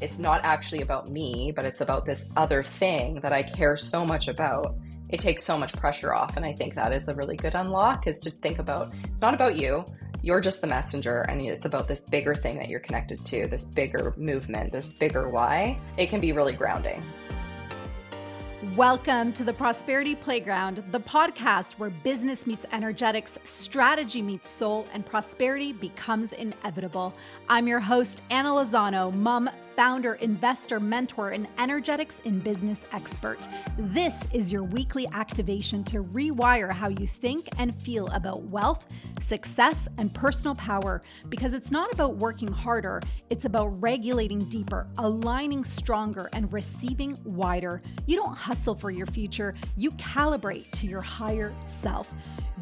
it's not actually about me, but it's about this other thing that I care so much about, it takes so much pressure off. And I think that is a really good unlock, is to think about, it's not about you. You're just the messenger, and it's about this bigger thing that you're connected to, this bigger movement, this bigger why. It can be really grounding. Welcome to the Prosperity Playground, the podcast where business meets energetics, strategy meets soul, and prosperity becomes inevitable. I'm your host, Anna Lozano, mom, founder, investor, mentor, and energetics in business expert. This is your weekly activation to rewire how you think and feel about wealth, success, and personal power, because it's not about working harder, it's about regulating deeper, aligning stronger, and receiving wider. You don't hustle for your future, you calibrate to your higher self.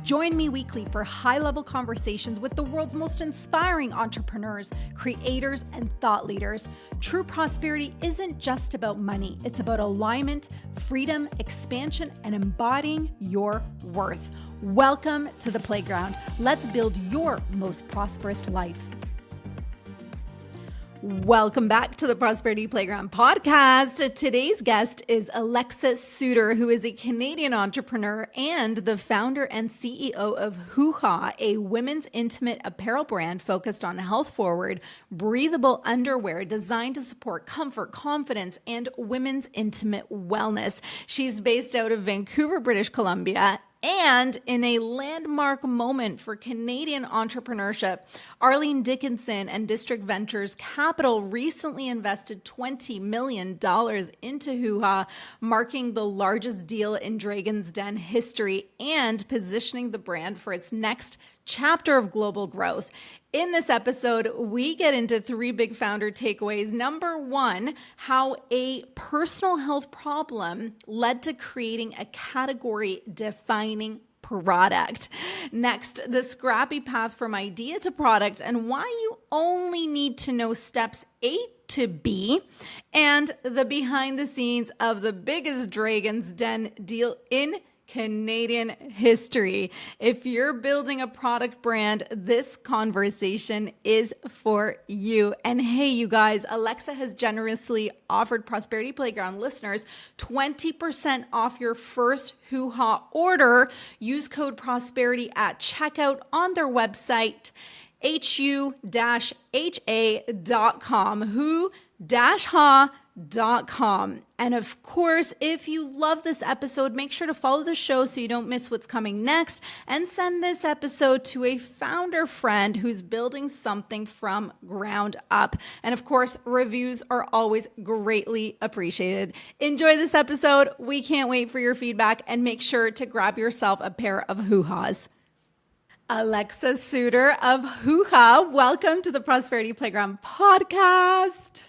Join me weekly for high-level conversations with the world's most inspiring entrepreneurs, creators, and thought leaders. True prosperity isn't just about money. It's about alignment, freedom, expansion, and embodying your worth. Welcome to the playground. Let's build your most prosperous life. Welcome back to the Prosperity Playground podcast. Today's guest is Alexa Suter, who is a Canadian entrepreneur and the founder and CEO of HUHA, a women's intimate apparel brand focused on health-forward, breathable underwear designed to support comfort, confidence, and women's intimate wellness. She's based out of Vancouver, British Columbia. And in a landmark moment for Canadian entrepreneurship, Arlene Dickinson and District Ventures Capital recently invested $20 million into HUHA, marking the largest deal in Dragon's Den history and positioning the brand for its next chapter of global growth. In this episode, we get into three big founder takeaways. Number one, how a personal health problem led to creating a category-defining product. Next, the scrappy path from idea to product and why you only need to know steps A to B, and the behind the scenes of the biggest Dragon's Den deal in Canadian history. If you're building a product brand, this conversation is for you. And hey, you guys, Alexa has generously offered Prosperity Playground listeners 20% off your first HUHA order. Use code prosperity at checkout on their website, hu-ha.com, hu-ha.com. And of course, if you love this episode, make sure to follow the show so you don't miss what's coming next, and send this episode to a founder friend who's building something from ground up. And of course, reviews are always greatly appreciated. Enjoy this episode. We can't wait for your feedback, and make sure to grab yourself a pair of HUHAs. Alexa Suter of HUHA, welcome to the Prosperity Playground podcast.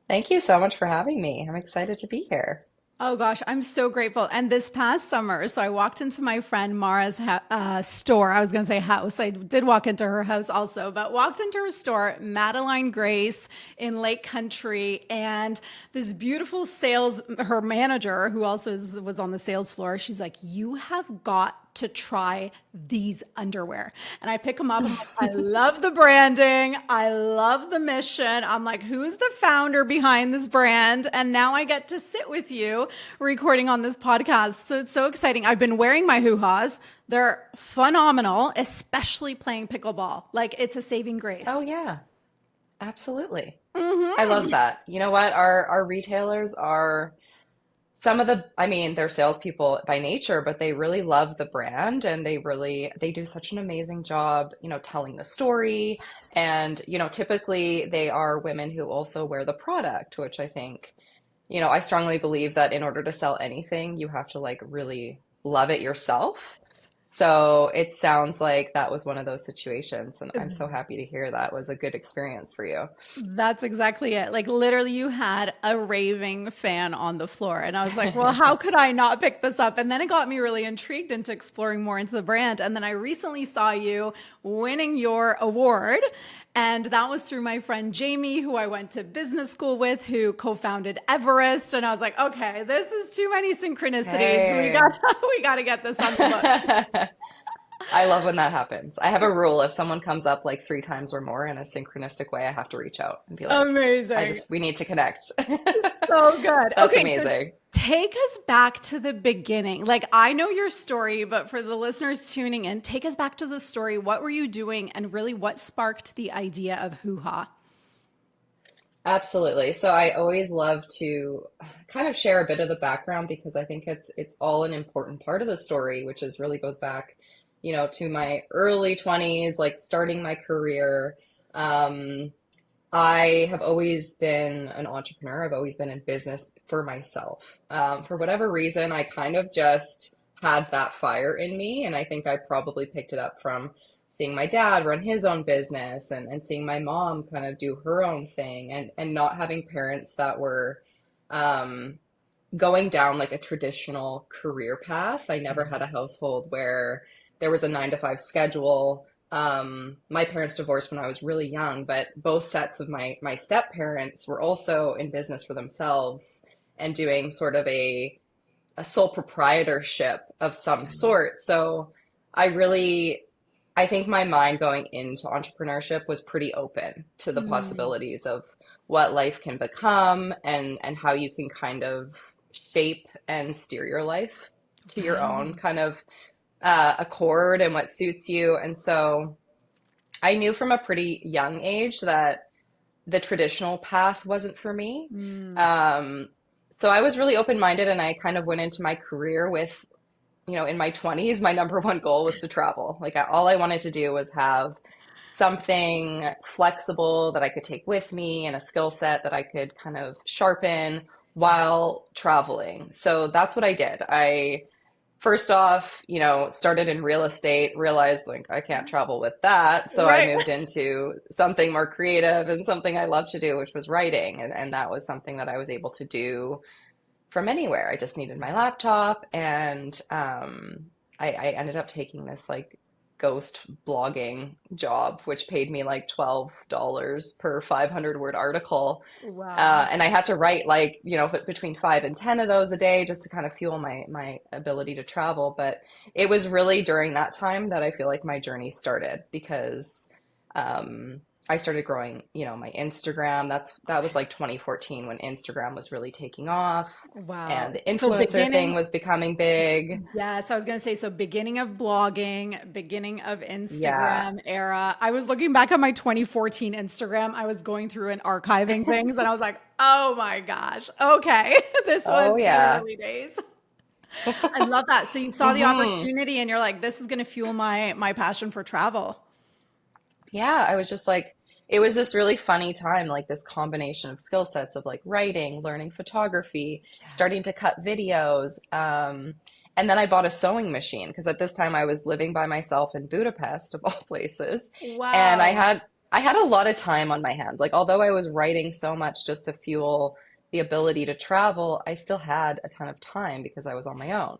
Thank you so much for having me. I'm excited to be here. Oh gosh, I'm so grateful. And this past summer, so I walked into my friend Mara's store. I was going to say house. I did walk into her house also, but walked into her store, Madeline Grace in Lake Country, and this beautiful her manager, who also was on the sales floor, she's like, "You have got to try these underwear." And I pick them up. I'm like, I love the branding. I love the mission. I'm like, who's the founder behind this brand? And now I get to sit with you recording on this podcast. So it's so exciting. I've been wearing my HUHAs. They're phenomenal, especially playing pickleball. Like, it's a saving grace. Oh yeah, absolutely. I love that. You know what? Our retailers are they're salespeople by nature, but they really love the brand, and they do such an amazing job, telling the story. And, typically they are women who also wear the product, which I think, I strongly believe that in order to sell anything, you have to really love it yourself. So it sounds like that was one of those situations, and I'm so happy to hear that was a good experience for you. That's exactly it. Like, literally, you had a raving fan on the floor, and I was like, well, how could I not pick this up? And then it got me really intrigued into exploring more into the brand. And then I recently saw you winning your award, and that was through my friend Jamie, who I went to business school with, who co-founded Everest. And I was like, okay, this is too many synchronicities. Hey. We got to get this on the book. I love when that happens. I have a rule. If someone comes up like three times or more in a synchronistic way, I have to reach out and be like, Amazing. we need to connect. So good. That's Okay, so amazing. take us back to the beginning. Like, I know your story, but for the listeners tuning in, take us back to the story. What were you doing, and really what sparked the idea of HUHA? Absolutely. So I always love to kind of share a bit of the background because I think it's all an important part of the story, which is really goes back, to my early 20s, like starting my career. Um, I have always been an entrepreneur. I've always been in business for myself. For whatever reason, I kind of just had that fire in me, and I think I probably picked it up from seeing my dad run his own business and seeing my mom kind of do her own thing and not having parents that were um, going down like a traditional career path. I never had a household where there was a 9 to 5 schedule. My parents divorced when I was really young, but both sets of my step parents were also in business for themselves and doing sort of a sole proprietorship of some sort. So I really I think my mind going into entrepreneurship was pretty open to the Mm, possibilities of what life can become and how you can kind of shape and steer your life to your own right. kind of accord and what suits you. And so I knew from a pretty young age that the traditional path wasn't for me. Mm, Um, so I was really open-minded and I kind of went into my career with in my 20s, my number one goal was to travel. Like all I wanted to do was have something flexible that I could take with me and a skill set that I could kind of sharpen while traveling. So that's what I did. I first off, started in real estate, realized like I can't travel with that. So I right. moved into something more creative and something I love to do, which was writing. And that was something that I was able to do from anywhere. I just needed my laptop, and I ended up taking this like ghost blogging job, which paid me like $12 per 500-word article. Wow. And I had to write like, between 5 and 10 of those a day just to kind of fuel my ability to travel. But it was really during that time that I feel like my journey started because I started growing, my Instagram. That was like 2014 when Instagram was really taking off and Wow. the So influencer thing beginning, was becoming big. yes, I was going to say, so beginning of blogging, beginning of Yeah. Instagram era. I was looking back on my 2014 Instagram. I was going through and archiving things, and I was like, oh my gosh, okay, this was Oh the yeah. early days. I love that. So you saw the hmm opportunity and you're like, this is going to fuel my passion for travel. Yeah, I was just like, it was this really funny time, like this combination of skill sets of like writing, learning photography, starting to cut videos. And then I bought a sewing machine because at this time I was living by myself in Budapest, of all places. And Wow. I had a lot of time on my hands. Like, although I was writing so much just to fuel the ability to travel, I still had a ton of time because I was on my own.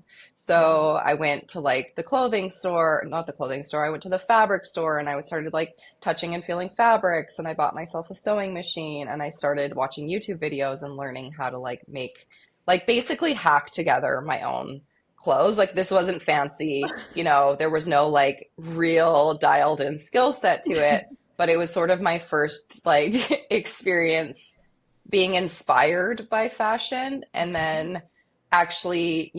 Yeah. So I went to like the clothing store, not the clothing store, I went to the fabric store and I started like touching and feeling fabrics and I bought myself a sewing machine and I started watching YouTube videos and learning how to like make like basically hack together my own clothes. Like this wasn't fancy, there was no like real dialed in skill set to it, but it was sort of my first like experience being inspired by fashion and then actually,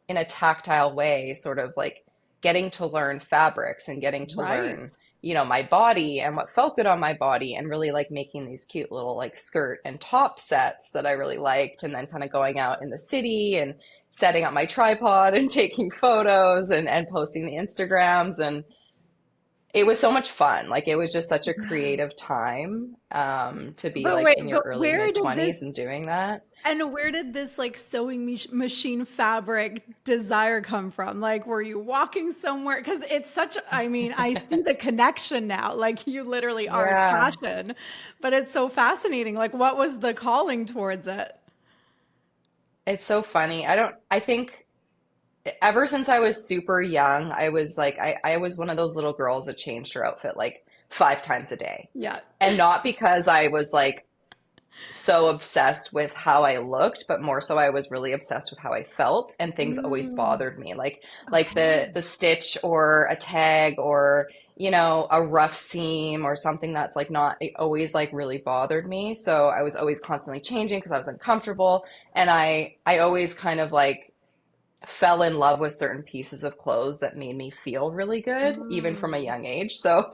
in a tactile way, sort of like getting to learn fabrics and getting to Right. learn, my body and what felt good on my body and really like making these cute little like skirt and top sets that I really liked. And then kind of going out in the city and setting up my tripod and taking photos and posting the Instagrams. And it was so much fun. Like it was just such a creative time to be But like wait, in your but early where mid did this 20s and doing that. and where did this like sewing machine fabric desire come from? Like, were you walking somewhere? Because it's such, I mean, I see the connection now. Like, you literally are Yeah, passion, but it's so fascinating. Like, what was the calling towards it? it's so funny. I think ever since I was super young, I was like, I was one of those little girls that changed her outfit like 5 times a day. Yeah. And not because I was like so obsessed with how I looked, but more so I was really obsessed with how I felt, and things always Mm, bothered me. Like okay. the stitch or a tag or a rough seam or something that's like not it always like really bothered me. So I was always constantly changing because I was uncomfortable, and I always kind of like fell in love with certain pieces of clothes that made me feel really good, even from a Mm, young age. So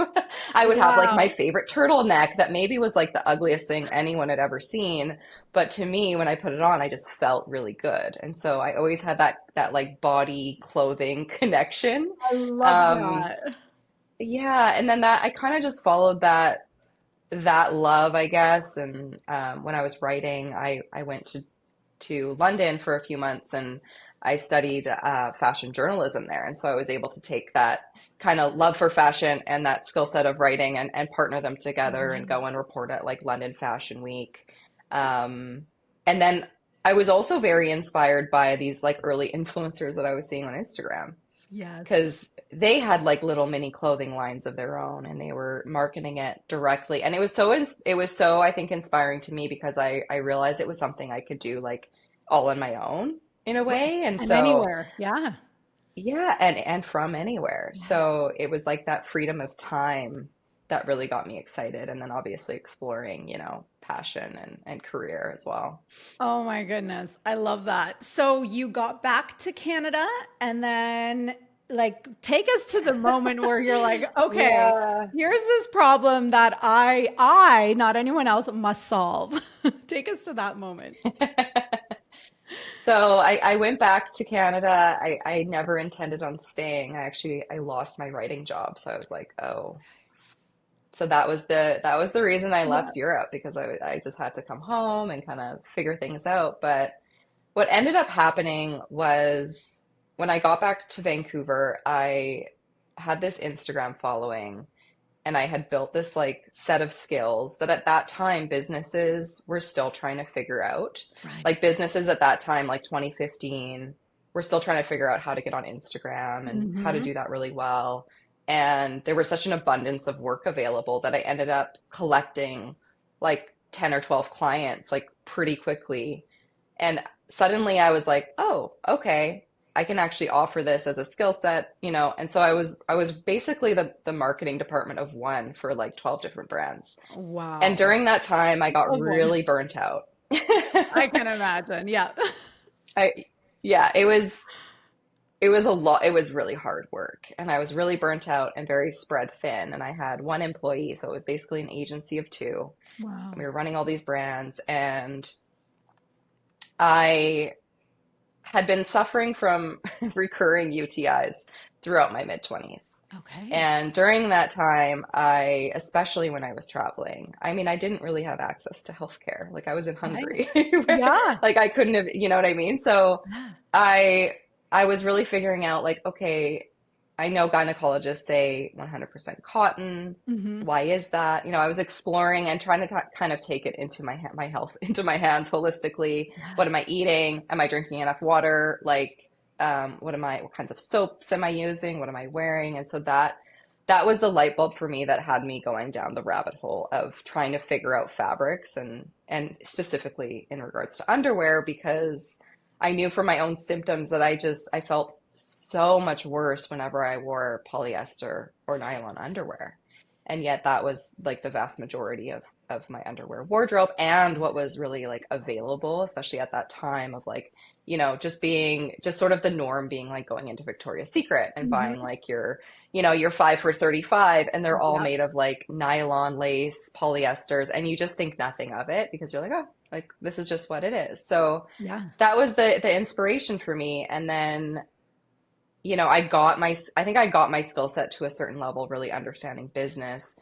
I would have like my wow. favorite turtleneck that maybe was like the ugliest thing anyone had ever seen. But to me, when I put it on, I just felt really good. And so I always had that like body clothing connection. I love Um, that. yeah, and then that I kind of just followed that love, I guess. And when I was writing, I went to London for a few months, and I studied fashion journalism there. And so I was able to take that kind of love for fashion and that skill set of writing and partner them together and Right. go and report at like London Fashion Week. Um, and then I was also very inspired by these like early influencers that I was seeing on Instagram, Yes. because they had like little mini clothing lines of their own, and they were marketing it directly, and it was so I think inspiring to me, because I realized it was something I could do like all on my own in a Right. way. And And so anywhere. Yeah. yeah, and from anywhere, Yeah. so it was like that freedom of time that really got me excited, and then obviously exploring passion and career as well. Oh my goodness. I love that. So you got back to Canada and then like take us to the moment where you're like, okay, Yeah. here's this problem that I, not anyone else must solve. Take us to that moment. So I went back to Canada. I never intended on staying. I lost my writing job. So I was like, oh. So that was the reason I Yeah. left Europe, because I just had to come home and kind of figure things out. But what ended up happening was, when I got back to Vancouver, I had this Instagram following, and I had built this like set of skills that at that time businesses were still trying to figure out. Right. Like businesses at that time, like 2015, were still trying to figure out how to get on Instagram and how to Mm-hmm. do that really well. And there was such an abundance of work available that I ended up collecting like 10 or 12 clients like pretty quickly. And suddenly I was like, oh, okay, I can actually offer this as a skill set. And so I was basically the marketing department of one for like 12 different brands. And Wow. during that time, I got Oh boy. really burnt out. I can imagine. Yeah. I yeah, it was a lot. It was really hard work, and I was really burnt out and very spread thin. And I had one employee, so it was basically an agency of two. And we Wow. were running all these brands, and I had been suffering from recurring UTIs throughout my mid 20s. Okay. And during that time, especially when I was traveling, I mean, I didn't really have access to healthcare. Like I was in Right. Hungary. Yeah. Like I couldn't have, you know what I mean? So Yeah. I I was really figuring out like, okay, I know gynecologists say 100% cotton. Mm-hmm. Why is that? I was exploring and trying to kind of take it into my health into my hands holistically. Yeah. What am I eating? Am I drinking enough water? Like, what kinds of soaps am I using? What am I wearing? And so that was the light bulb for me that had me going down the rabbit hole of trying to figure out fabrics, and specifically in regards to underwear, because I knew from my own symptoms that I felt so much worse whenever I wore polyester or nylon underwear. And yet that was like the vast majority of my underwear wardrobe, and what was really like available, especially at that time of like, just sort of the norm being like going into Victoria's Secret and buying Mm-hmm. like your 5 for 35, and they're all Yep. made of like nylon lace, polyesters, and you just think nothing of it because you're like, oh, like this is just what it is. So Yeah. that was the inspiration for me. And then I think I got my skill set to a certain level, really understanding business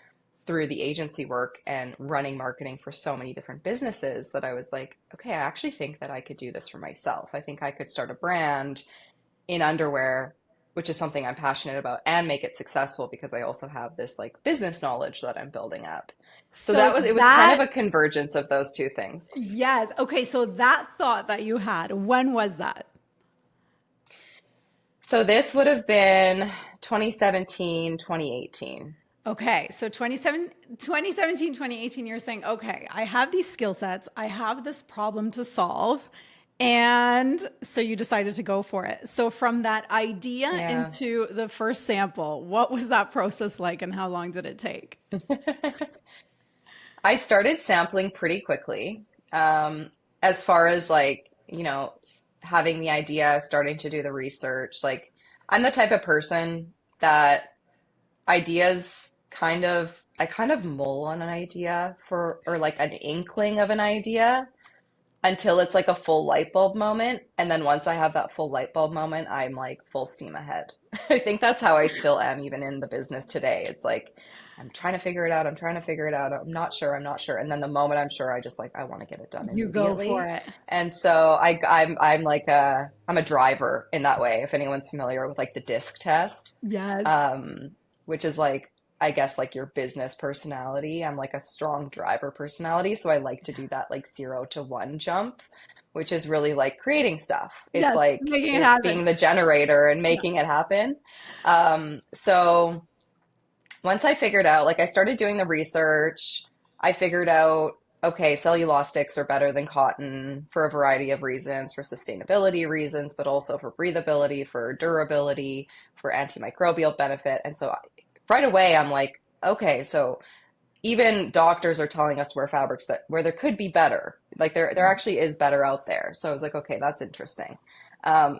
through the agency work and running marketing for so many different businesses, that I was like, okay, I actually think that I could do this for myself. I think I could start a brand in underwear, which is something I'm passionate about, and make it successful, because I also have this like business knowledge that I'm building up. So So it was kind of that, a convergence of those two things. yes. Okay. So that thought that you had, when was that? So this would have been 2017, 2018. Okay, so 2017, 2018, you're saying, okay, I have these skill sets, I have this problem to solve. And so you decided to go for it. So from that idea Yeah. into the first sample, what was that process like and how long did it take? I started sampling pretty quickly. As far as like, having the idea, starting to do the research, like I'm the type of person that ideas I kind of mull on an idea for, or like an inkling of an idea until it's like a full light bulb moment. And then once I have that full light bulb moment, I'm like full steam ahead. I think that's how I still am, even in the business today. It's like, I'm trying to figure it out. I'm trying to figure it out. I'm not sure. I'm not sure. And then the moment I'm sure, I just like, I want to get it done You go for immediately. it. And so I'm like I'm a driver in that way. If anyone's familiar with like the disc test, Yes. um, which is like, I guess like your business personality. I'm like a strong driver personality, so I like to do that like 0 to 1 jump, which is really like creating stuff. It's Yes. like Making it it's happen. being the generator and Yeah. making it happen. So once I figured out, like I started doing the research, I figured out, okay, cellulosics are better than cotton for a variety of reasons, for sustainability reasons, but also for breathability, for durability, for antimicrobial benefit. And so right away, I'm like, okay, so even doctors are telling us to wear fabrics that where there could be better. Like there actually is better out there. So I was like, okay, that's interesting.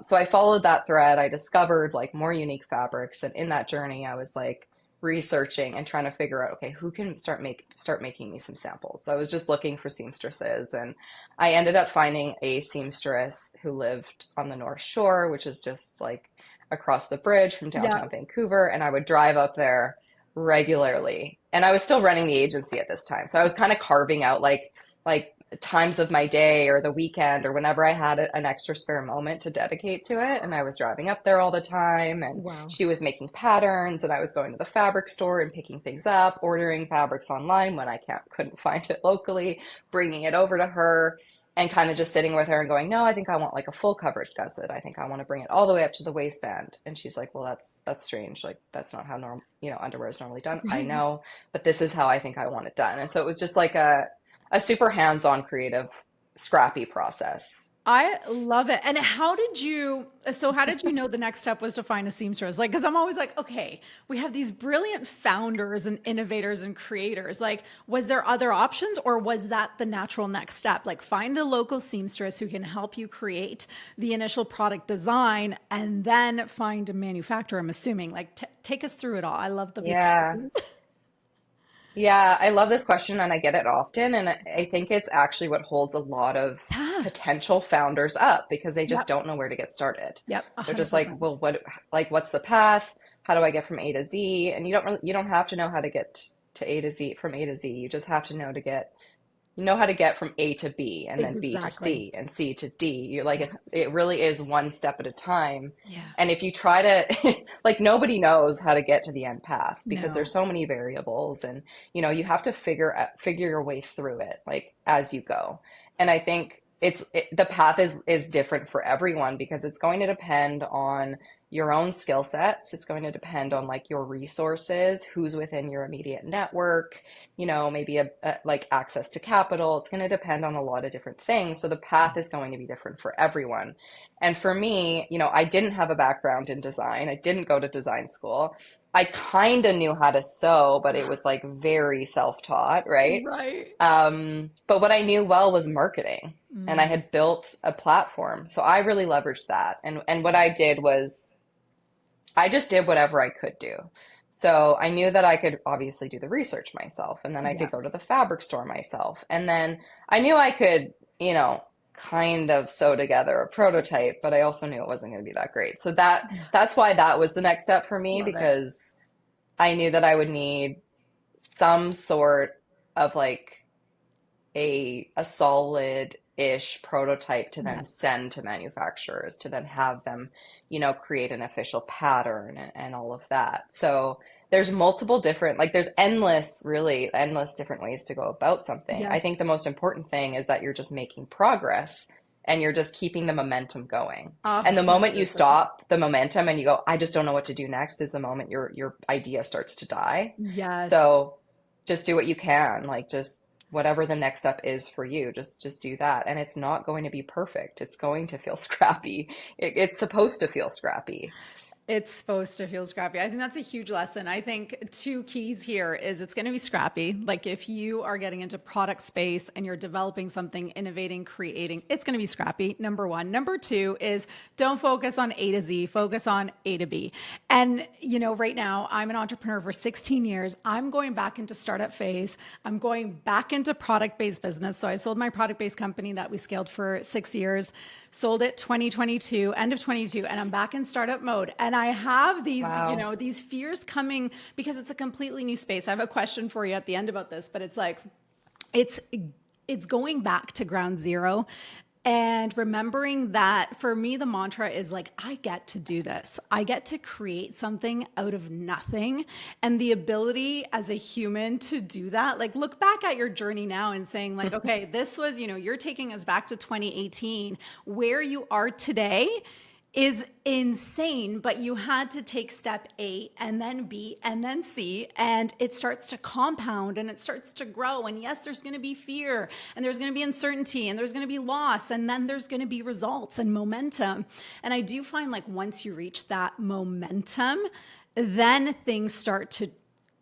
So I followed that thread. I discovered like more unique fabrics, and in that journey, I was like researching and trying to figure out, okay, who can start making me some samples. So I was just looking for seamstresses, and I ended up finding a seamstress who lived on the North Shore, which is just like across the bridge from Yeah. downtown Vancouver, and I would drive up there regularly. And I was still running the agency at this time. So I was kind of carving out like times of my day or the weekend or whenever I had an extra spare moment to dedicate to it. And I was driving up there all the time, and Wow. she was making patterns, and I was going to the fabric store and picking things up, ordering fabrics online when I couldn't find it locally, bringing it over to her, and kind of just sitting with her and going, no, I think I want like a full coverage gusset. I think I want to bring it all the way up to the waistband. And she's like, well, that's strange. Like that's not how underwear is normally done. I Right. know, but this is how I think I want it done. And so it was just like a super hands-on creative, scrappy process. I love it. And how did you know the next step was to find a seamstress? Like, cause I'm always like, okay, we have these brilliant founders and innovators and creators. Like, was there other options or was that the natural next step? Like find a local seamstress who can help you create the initial product design and then find a manufacturer, I'm assuming. Like take us through it all. I love the Yeah. behind. Yeah, I love this question and I get it often. And I think it's actually what holds a lot of Yeah. potential founders up because they just Yep. don't know where to get started. Yep. They're just like, 100%. well, what's the path? How do I get from A to Z? And you don't have to know how to get to A to Z from A to Z. You just have to know how to get from A to B and then B to Exactly. C and C to D. You're like, Yeah. it really is one step at a time. Yeah. And if you try to, like, nobody knows how to get to the end path because No. there's so many variables, and, you have to figure your way through it, like, as you go. And I think the path is different for everyone because it's going to depend on your own skill sets. It's going to depend on like your resources, who's within your immediate network, maybe like access to capital. It's going to depend on a lot of different things. So the path is going to be different for everyone. And for me, I didn't have a background in design. I didn't go to design school. I kind of knew how to sew, but it was like very self-taught, right? Right. But what I knew well was marketing, and I Mm. had built a platform. So I really leveraged that. And what I did was I just did whatever I could do. So I knew that I could obviously do the research myself, and then I Yeah. could go to the fabric store myself. And then I knew I could, kind of sew together a prototype, but I also knew it wasn't going to be that great. So that's why that was the next step for me, Love it. because I knew that I would need some sort of like a solid-ish prototype to then Yes. send to manufacturers to then have them, create an official pattern and all of that. So there's multiple different, like there's really endless different ways to go about something. I Yes. think the most important thing is that you're just making progress and you're just keeping the momentum going. A And the moment you 100%. stop the momentum and you go, I just don't know what to do next, is the moment your idea starts to die. Yes. So just do what you can, like just whatever the next step is for you, just do that. And it's not going to be perfect. It's going to feel scrappy. It's supposed to feel scrappy. It's supposed to feel scrappy. I think that's a huge lesson. I think two keys here is it's going to be scrappy. Like if you are getting into product space and you're developing something, innovating, creating, it's going to be scrappy. Number one. Number two is don't focus on A to Z, focus on A to B. And right now I'm an entrepreneur for 16 years. I'm going back into startup phase. I'm going back into product-based business. So I sold my product-based company that we scaled for 6 years, sold it 2022, end of 22, and I'm back in startup mode. And I have these, Wow. these fears coming because it's a completely new space. I have a question for you at the end about this, but it's like, it's it's going back to ground zero and remembering that for me the mantra is like I get to do this. I get to create something out of nothing, and the ability as a human to do that, like look back at your journey now and saying like okay, this was, you're taking us back to 2018. Where you are today is insane, but you had to take step A and then B and then C, and it starts to compound and it starts to grow. And yes, there's going to be fear and there's going to be uncertainty and there's going to be loss, and then there's going to be results and momentum. And I do find like once you reach that momentum, then things start to,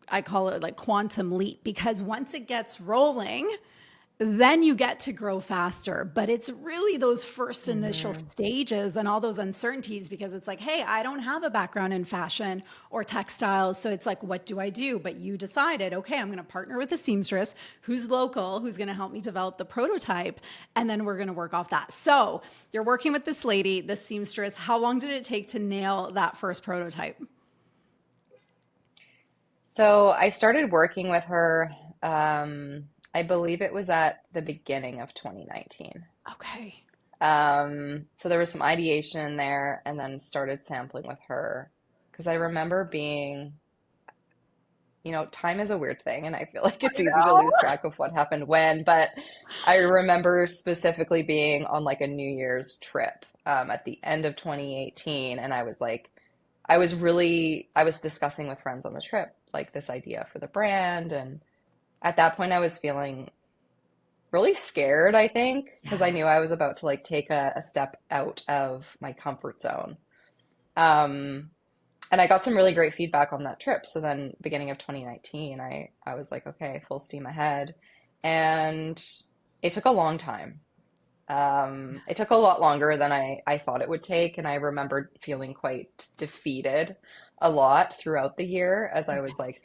I call it like quantum leap, because once it gets rolling, then you get to grow faster. But it's really those first initial Hmm. stages and all those uncertainties, because it's like, hey, I don't have a background in fashion or textiles. So it's like, what do I do? But you decided, okay, I'm going to partner with a seamstress who's local, who's going to help me develop the prototype. And then we're going to work off that. So you're working with this lady, the seamstress. How long did it take to nail that first prototype? So I started working with her, I believe it was at the beginning of 2019. Okay. So there was some ideation in there, and then started sampling with her because I remember being, time is a weird thing, and I feel like it's I easy to know. lose track of what happened when, but I remember specifically being on like a New Year's trip, at the end of 2018, and I was like, I was discussing with friends on the trip, like this idea for the brand, and at that point I was feeling really scared, I think, because I Yeah. knew I was about to like take a step out of my comfort zone. Um, and I got some really great feedback on that trip. So then beginning of 2019, I was like, okay, full steam ahead. And it took a long time. It took a lot longer than I thought it would take. And I remembered feeling quite defeated a lot throughout the year as I was like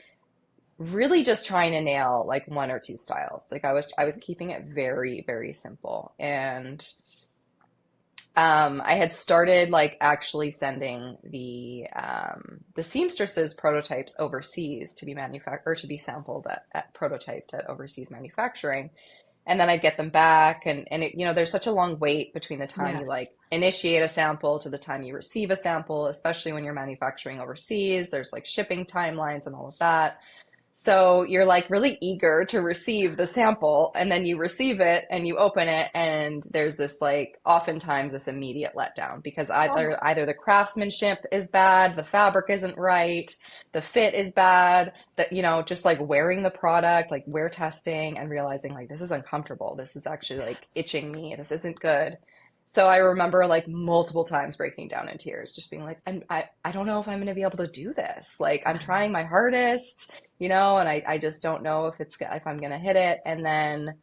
really just trying to nail like one or two styles. Like I was keeping it very, very simple. And I had started like actually sending the seamstresses prototypes overseas to be manufactured or to be sampled at prototyped at overseas manufacturing. And then I'd get them back, and there's such a long wait between the time you Yes. like initiate a sample to the time you receive a sample, especially when you're manufacturing overseas. There's like shipping timelines and all of that. So you're like really eager to receive the sample, and then you receive it and you open it, and there's this like oftentimes this immediate letdown because Oh, either the craftsmanship is bad, the fabric isn't right, the fit is bad, that just like wearing the product, like wear testing and realizing like this is uncomfortable. This is actually like itching me. This isn't good. So I remember like multiple times breaking down in tears, just being like, I don't know if I'm going to be able to do this. Like I'm trying my hardest, and I just don't know if I'm going to hit it. And then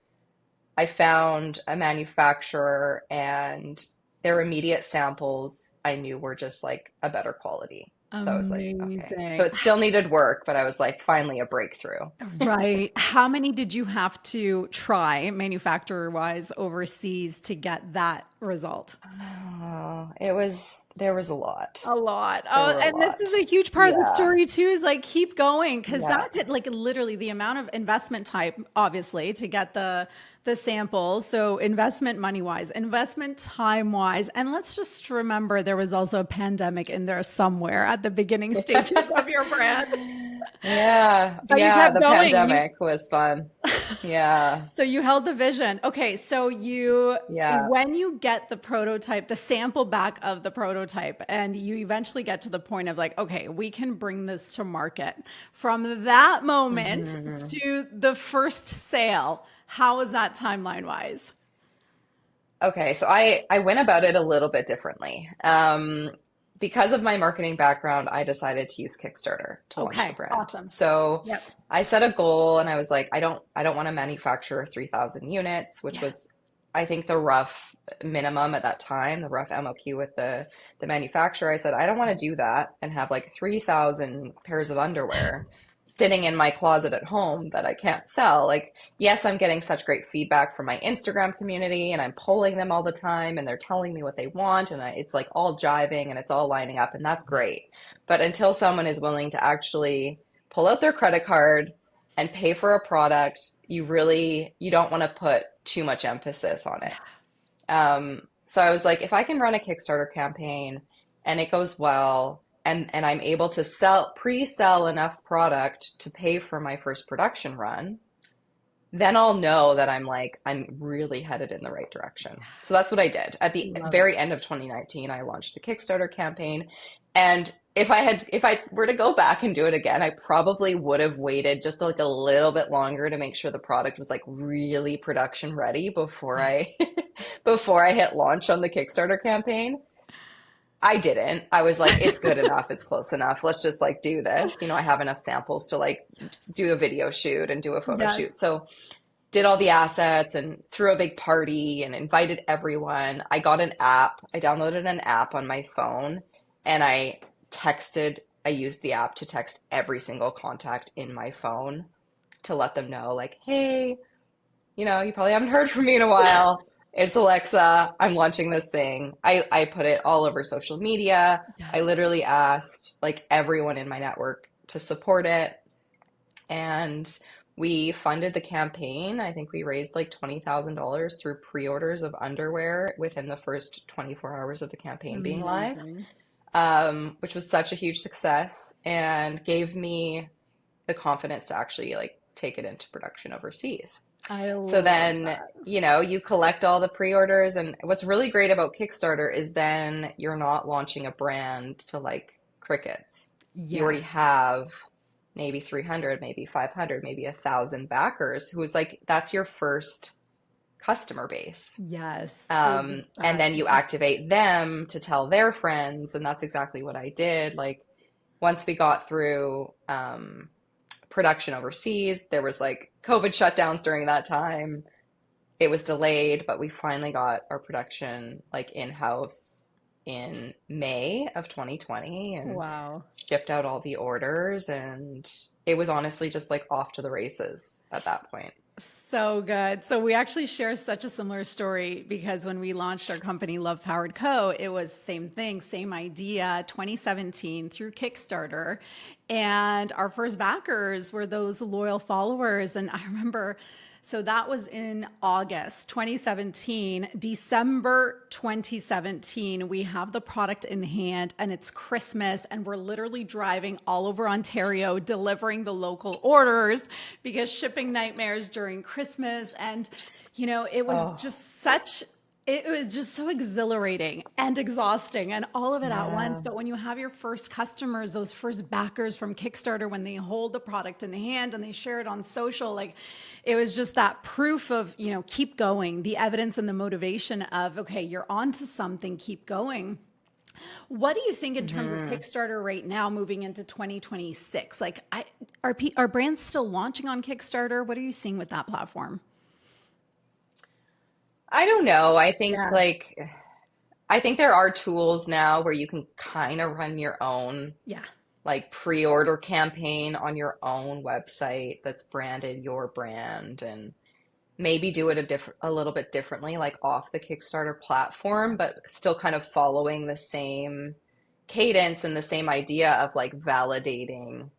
I found a manufacturer, and their immediate samples I knew were just like a better quality. So I was like, okay. So amazing. it still needed work, but I was like, finally a breakthrough. Right. How many did you have to try manufacturer wise overseas to get that result? Oh, there was a lot. A lot. There Oh, were a and this is lot. a huge part of the Yeah. story too, is like keep going, because Yeah. that could like literally the amount of investment type, obviously, to get the samples. So investment money wise, investment time wise. And let's just remember there was also a pandemic in there somewhere at the beginning stages of your brand. Yeah, But you yeah, kept the going. You pandemic was fun. Yeah. So you held the vision. Okay, so Yeah. when you get the prototype, the sample back of the prototype, and you eventually get to the point of like, okay, we can bring this to market. From that moment hmm to the first sale, how was that timeline wise? Okay, so I went about it a little bit differently. Because of my marketing background, I decided to use Kickstarter to launch the Okay, brand. awesome. So Yep. I set a goal and I was like, I don't want to manufacture 3,000 units, which Yeah. was I think the rough minimum at that time, the rough MOQ with the manufacturer. I said, I don't want to do that and have like 3,000 pairs of underwear sitting in my closet at home that I can't sell. Like, yes, I'm getting such great feedback from my Instagram community and I'm polling them all the time and they're telling me what they want and it's like all jiving and it's all lining up and that's great. But until someone is willing to actually pull out their credit card and pay for a product, you don't want to put too much emphasis on it. So I was like, if I can run a Kickstarter campaign and it goes well, and I'm able to pre-sell enough product to pay for my first production run, then I'll know that I'm really headed in the right direction. So that's what I did. At the Love it. very end of 2019, I launched a Kickstarter campaign. And if I were to go back and do it again, I probably would have waited just like a little bit longer to make sure the product was like really production ready before Yeah. I before I hit launch on the Kickstarter campaign. I didn't. I was like, it's good enough. It's close enough. Let's just like do this. I have enough samples to like do a video shoot and do a photo Yes. shoot. So did all the assets and threw a big party and invited everyone. I got an app. I downloaded an app on my phone and I used the app to text every single contact in my phone to let them know, like, hey, you probably haven't heard from me in a while. It's Alexa. I'm launching this thing. I put it all over social media. I Yes. literally asked like everyone in my network to support it. And we funded the campaign. I think we raised like $20,000 through pre-orders of underwear within the first 24 hours of the campaign being live, Amazing. which was such a huge success and gave me the confidence to actually like take it into production overseas. I So love then, that. you collect all the pre-orders, and what's really great about Kickstarter is then you're not launching a brand to like crickets. You Yes. already have maybe 300, maybe 500, maybe 1,000 backers who is like, that's your first customer base. Yes. And then you Exactly. activate them to tell their friends, and that's exactly what I did. Like once we got through production overseas, there was like COVID shutdowns during that time. It was delayed, but we finally got our production like in-house in May of 2020 and Wow. shipped out all the orders, and it was honestly just like off to the races at that point. So good. So we actually share such a similar story because when we launched our company Love Powered Co, it was same thing, same idea, 2017 through Kickstarter. And our first backers were those loyal followers. And I remember, so that was in August 2017. December 2017, we have the product in hand and it's Christmas, and we're literally driving all over Ontario delivering the local orders because shipping nightmares during Christmas. And, it was Oh, just it was just so exhilarating and exhausting and all of it at once. yeah. But when you have your first customers, those first backers from Kickstarter, when they hold the product in hand and they share it on social, like it was just that proof of, keep going, the evidence and the motivation of, okay, you're onto something, keep going. What do you think in terms of hmm Kickstarter right now moving into 2026? Like, are brands still launching on Kickstarter? What are you seeing with that platform? I don't know. Yeah. I think there are tools now where you can kind of run your own Yeah. like pre-order campaign on your own website that's branded your brand and maybe do it a little bit differently, like off the Kickstarter platform, but still kind of following the same cadence and the same idea of like validating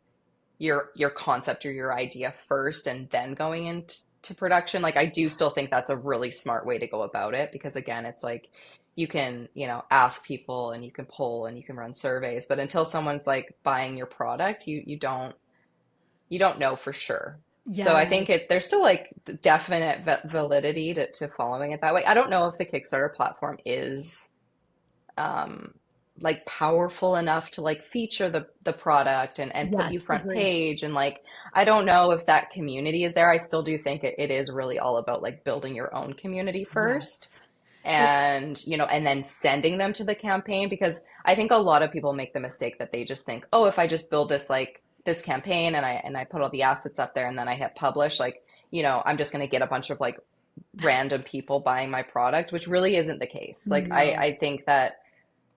your concept or your idea first and then going into production. Like I do still think that's a really smart way to go about it because again, it's like you can, ask people and you can poll and you can run surveys, but until someone's like buying your product, you don't know for sure. So I Yes. think there's still like definite validity to following it that way. I don't know if the Kickstarter platform is um, like powerful enough to like feature the product and put you Yes, front agree. page and like I don't know if that community is there. I still do think it is really all about like building your own community Yes. first It, and and then sending them to the campaign because I think a lot of people make the mistake that they just think, oh, if I just build this like this campaign and I put all the assets up there and then I hit publish, like, I'm just going to get a bunch of like random people buying my product, which really isn't the case. Like no. I think that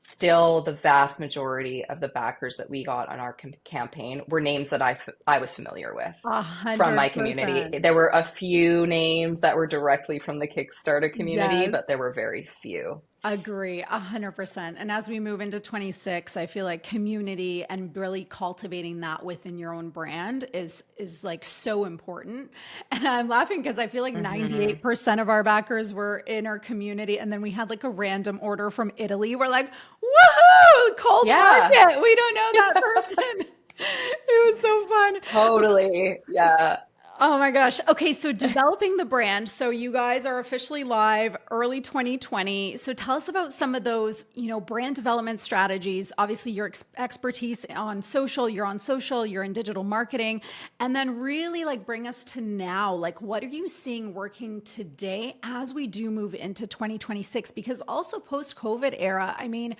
still the vast majority of the backers that we got on our campaign were names that I was familiar with A from hundred my community. percent. There were a few names that were directly from the Kickstarter community, Yes. but there were very few. Agree, 100%. And as we move into 26, I feel like community and really cultivating that within your own brand is like so important. And I'm laughing because I feel like Hmm. 98% of our backers were in our community, and then we had like a random order from Italy. We're like, woohoo, cold Yeah, market. We don't know that person. It was so fun. totally. Yeah. Oh my gosh. Okay, so developing the brand. So you guys are officially live early 2020. So tell us about some of those, brand development strategies. Obviously, your expertise on social, you're in digital marketing, and then really like bring us to now. Like what are you seeing working today as we do move into 2026? Because also post-COVID era, I mean,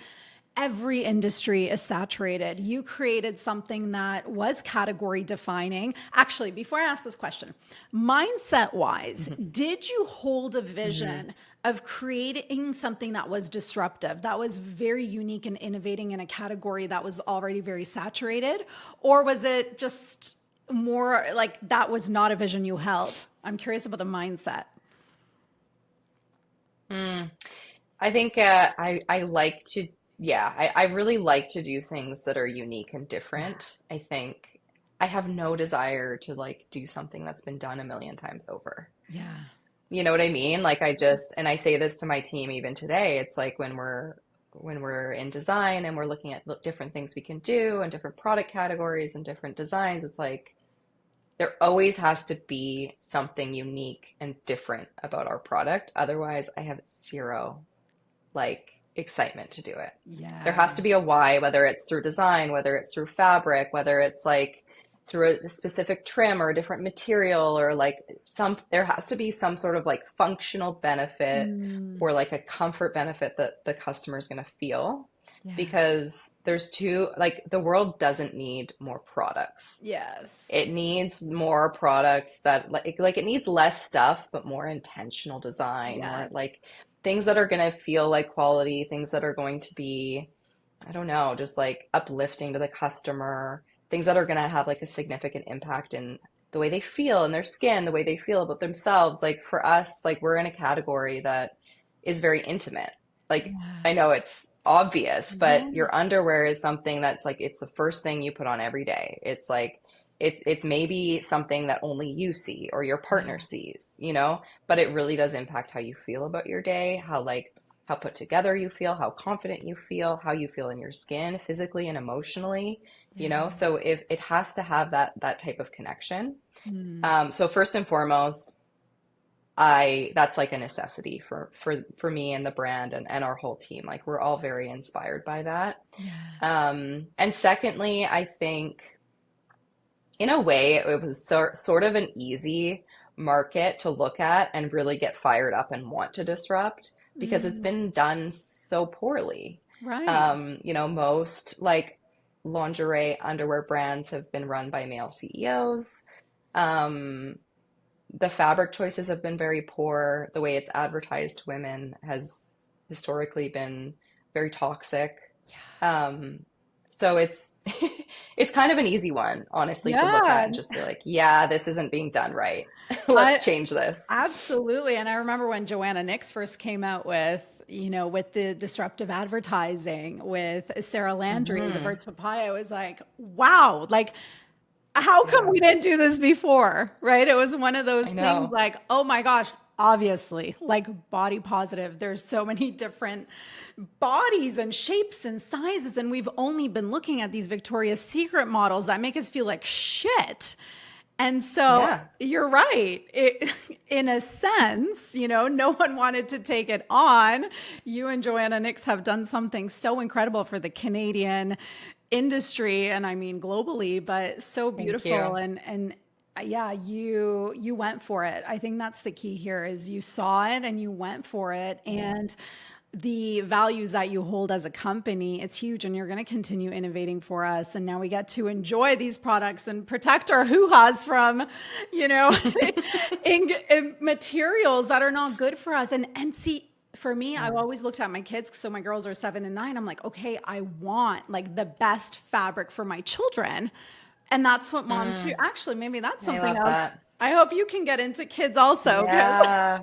every industry is saturated. You created something that was category defining. Actually, before I ask this question, mindset wise, Hmm. did you hold a Hmm. vision of creating something that was disruptive, that was very unique and innovating in a category that was already very saturated? Or was it just more like that was not a vision you held? I'm curious about the mindset. Mm. I think I like to, yeah, I really like to do things that are unique and different. I think I have no desire to like do something that's been done a million times over. Yeah. You know what I mean? Like I just, and I say this to my team even today, it's like when we're in design and we're looking at different things we can do and different product categories and different designs, it's like there always has to be something unique and different about our product. Otherwise, I have zero like excitement to do it. There Yeah. has to be a why, whether it's through design, whether it's through fabric, whether it's like through a specific trim or a different material or like there has to be some sort of like functional benefit Mm, or like a comfort benefit that the customer is going to feel yeah. because there's two, like the world doesn't need more products. Yes. It needs more products that like it needs less stuff, but more intentional design, more Yes. like things that are going to feel like quality, things that are going to be, I don't know, just like uplifting to the customer, things that are going to have like a significant impact in the way they feel in their skin, the way they feel about themselves. Like for us, like we're in a category that is very intimate. Like I Yeah. know it's obvious, but Yeah. your underwear is something that's like it's the first thing you put on every day. It's like it's maybe something that only you see or your partner Yeah. sees, but it really does impact how you feel about your day, how put together you feel, how confident you feel, how you feel in your skin, physically and emotionally. Yeah. So if it has to have that type of connection. Mm. So first and foremost, I that's like a necessity for me and the brand and our whole team. Like we're all very inspired by that. Yeah. And secondly, I think in a way it was sort of an easy market to look at and really get fired up and want to disrupt because it's Mm. been done so poorly. Right. Most like lingerie underwear brands have been run by male CEOs. Um, the fabric choices have been very poor. The way it's advertised to women has historically been very toxic. Um, so it's it's kind of an easy one, honestly, to look at Yeah. and just be like, yeah, this isn't being done right. I Let's change this. absolutely. And I remember when Joanna Nix first came out with the disruptive advertising with Sarah Landry, the Hmm. Birds Papaya, I was like, wow, like how come Yeah, we didn't do this before? Right? It was one of those I things know. like, oh my gosh, obviously, like body positive. There's so many different bodies and shapes and sizes. And we've only been looking at these Victoria's Secret models that make us feel like shit. And so Yeah. you're right. In a sense, no one wanted to take it on. You and Joanna Nix have done something so incredible for the Canadian industry, and I mean globally, but so Thank beautiful. you. And yeah, you went for it. I think that's the key here is you saw it and you went for it. And the values that you hold as a company, it's huge, and you're going to continue innovating for us. And now we get to enjoy these products and protect our hoo-has from, you know, materials that are not good for us. And see, for me, I've Yeah. always looked at my kids. So my girls are 7 and 9. I'm like, okay, I want like the best fabric for my children. And that's what moms do. Mm, Actually, maybe that's I something love else. that. I hope you can get into kids also, Yeah.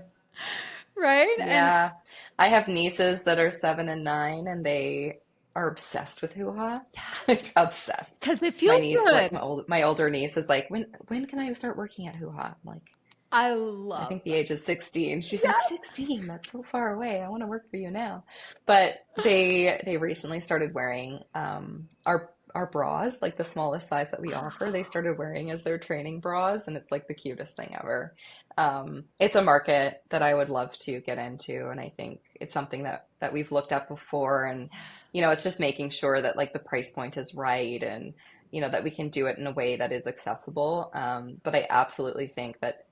right? And Yeah. I have nieces that are 7 and 9, and they are obsessed with hoo-ha. Like obsessed. because it My feels niece, like good. my older niece is like, when can I start working at hoo-ha? I'm like, I I love think the that. age is 16. She's like, Yes. 16? That's so far away. I want to work for you now. But they recently started wearing our bras, like the smallest size that we offer. They started wearing as their training bras, and it's like the cutest thing ever. It's a market that I would love to get into, and I think it's something that we've looked at before. And it's just making sure that like the price point is right, and that we can do it in a way that is accessible. But I absolutely think that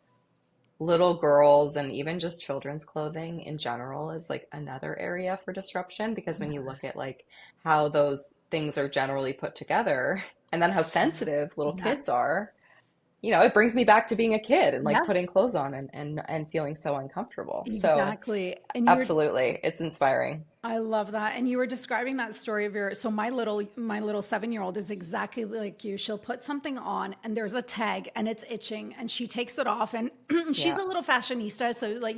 little girls and even just children's clothing in general is like another area for disruption, because when you look at like how those things are generally put together and then how sensitive little Yes. kids are, it brings me back to being a kid and like Yes. putting clothes on and feeling so uncomfortable. So Exactly. And you're absolutely, it's inspiring. I love that. And you were describing that story of so my little 7-year-old is exactly like you. She'll put something on and there's a tag and it's itching and she takes it off, and she's Yeah. a little fashionista. So like,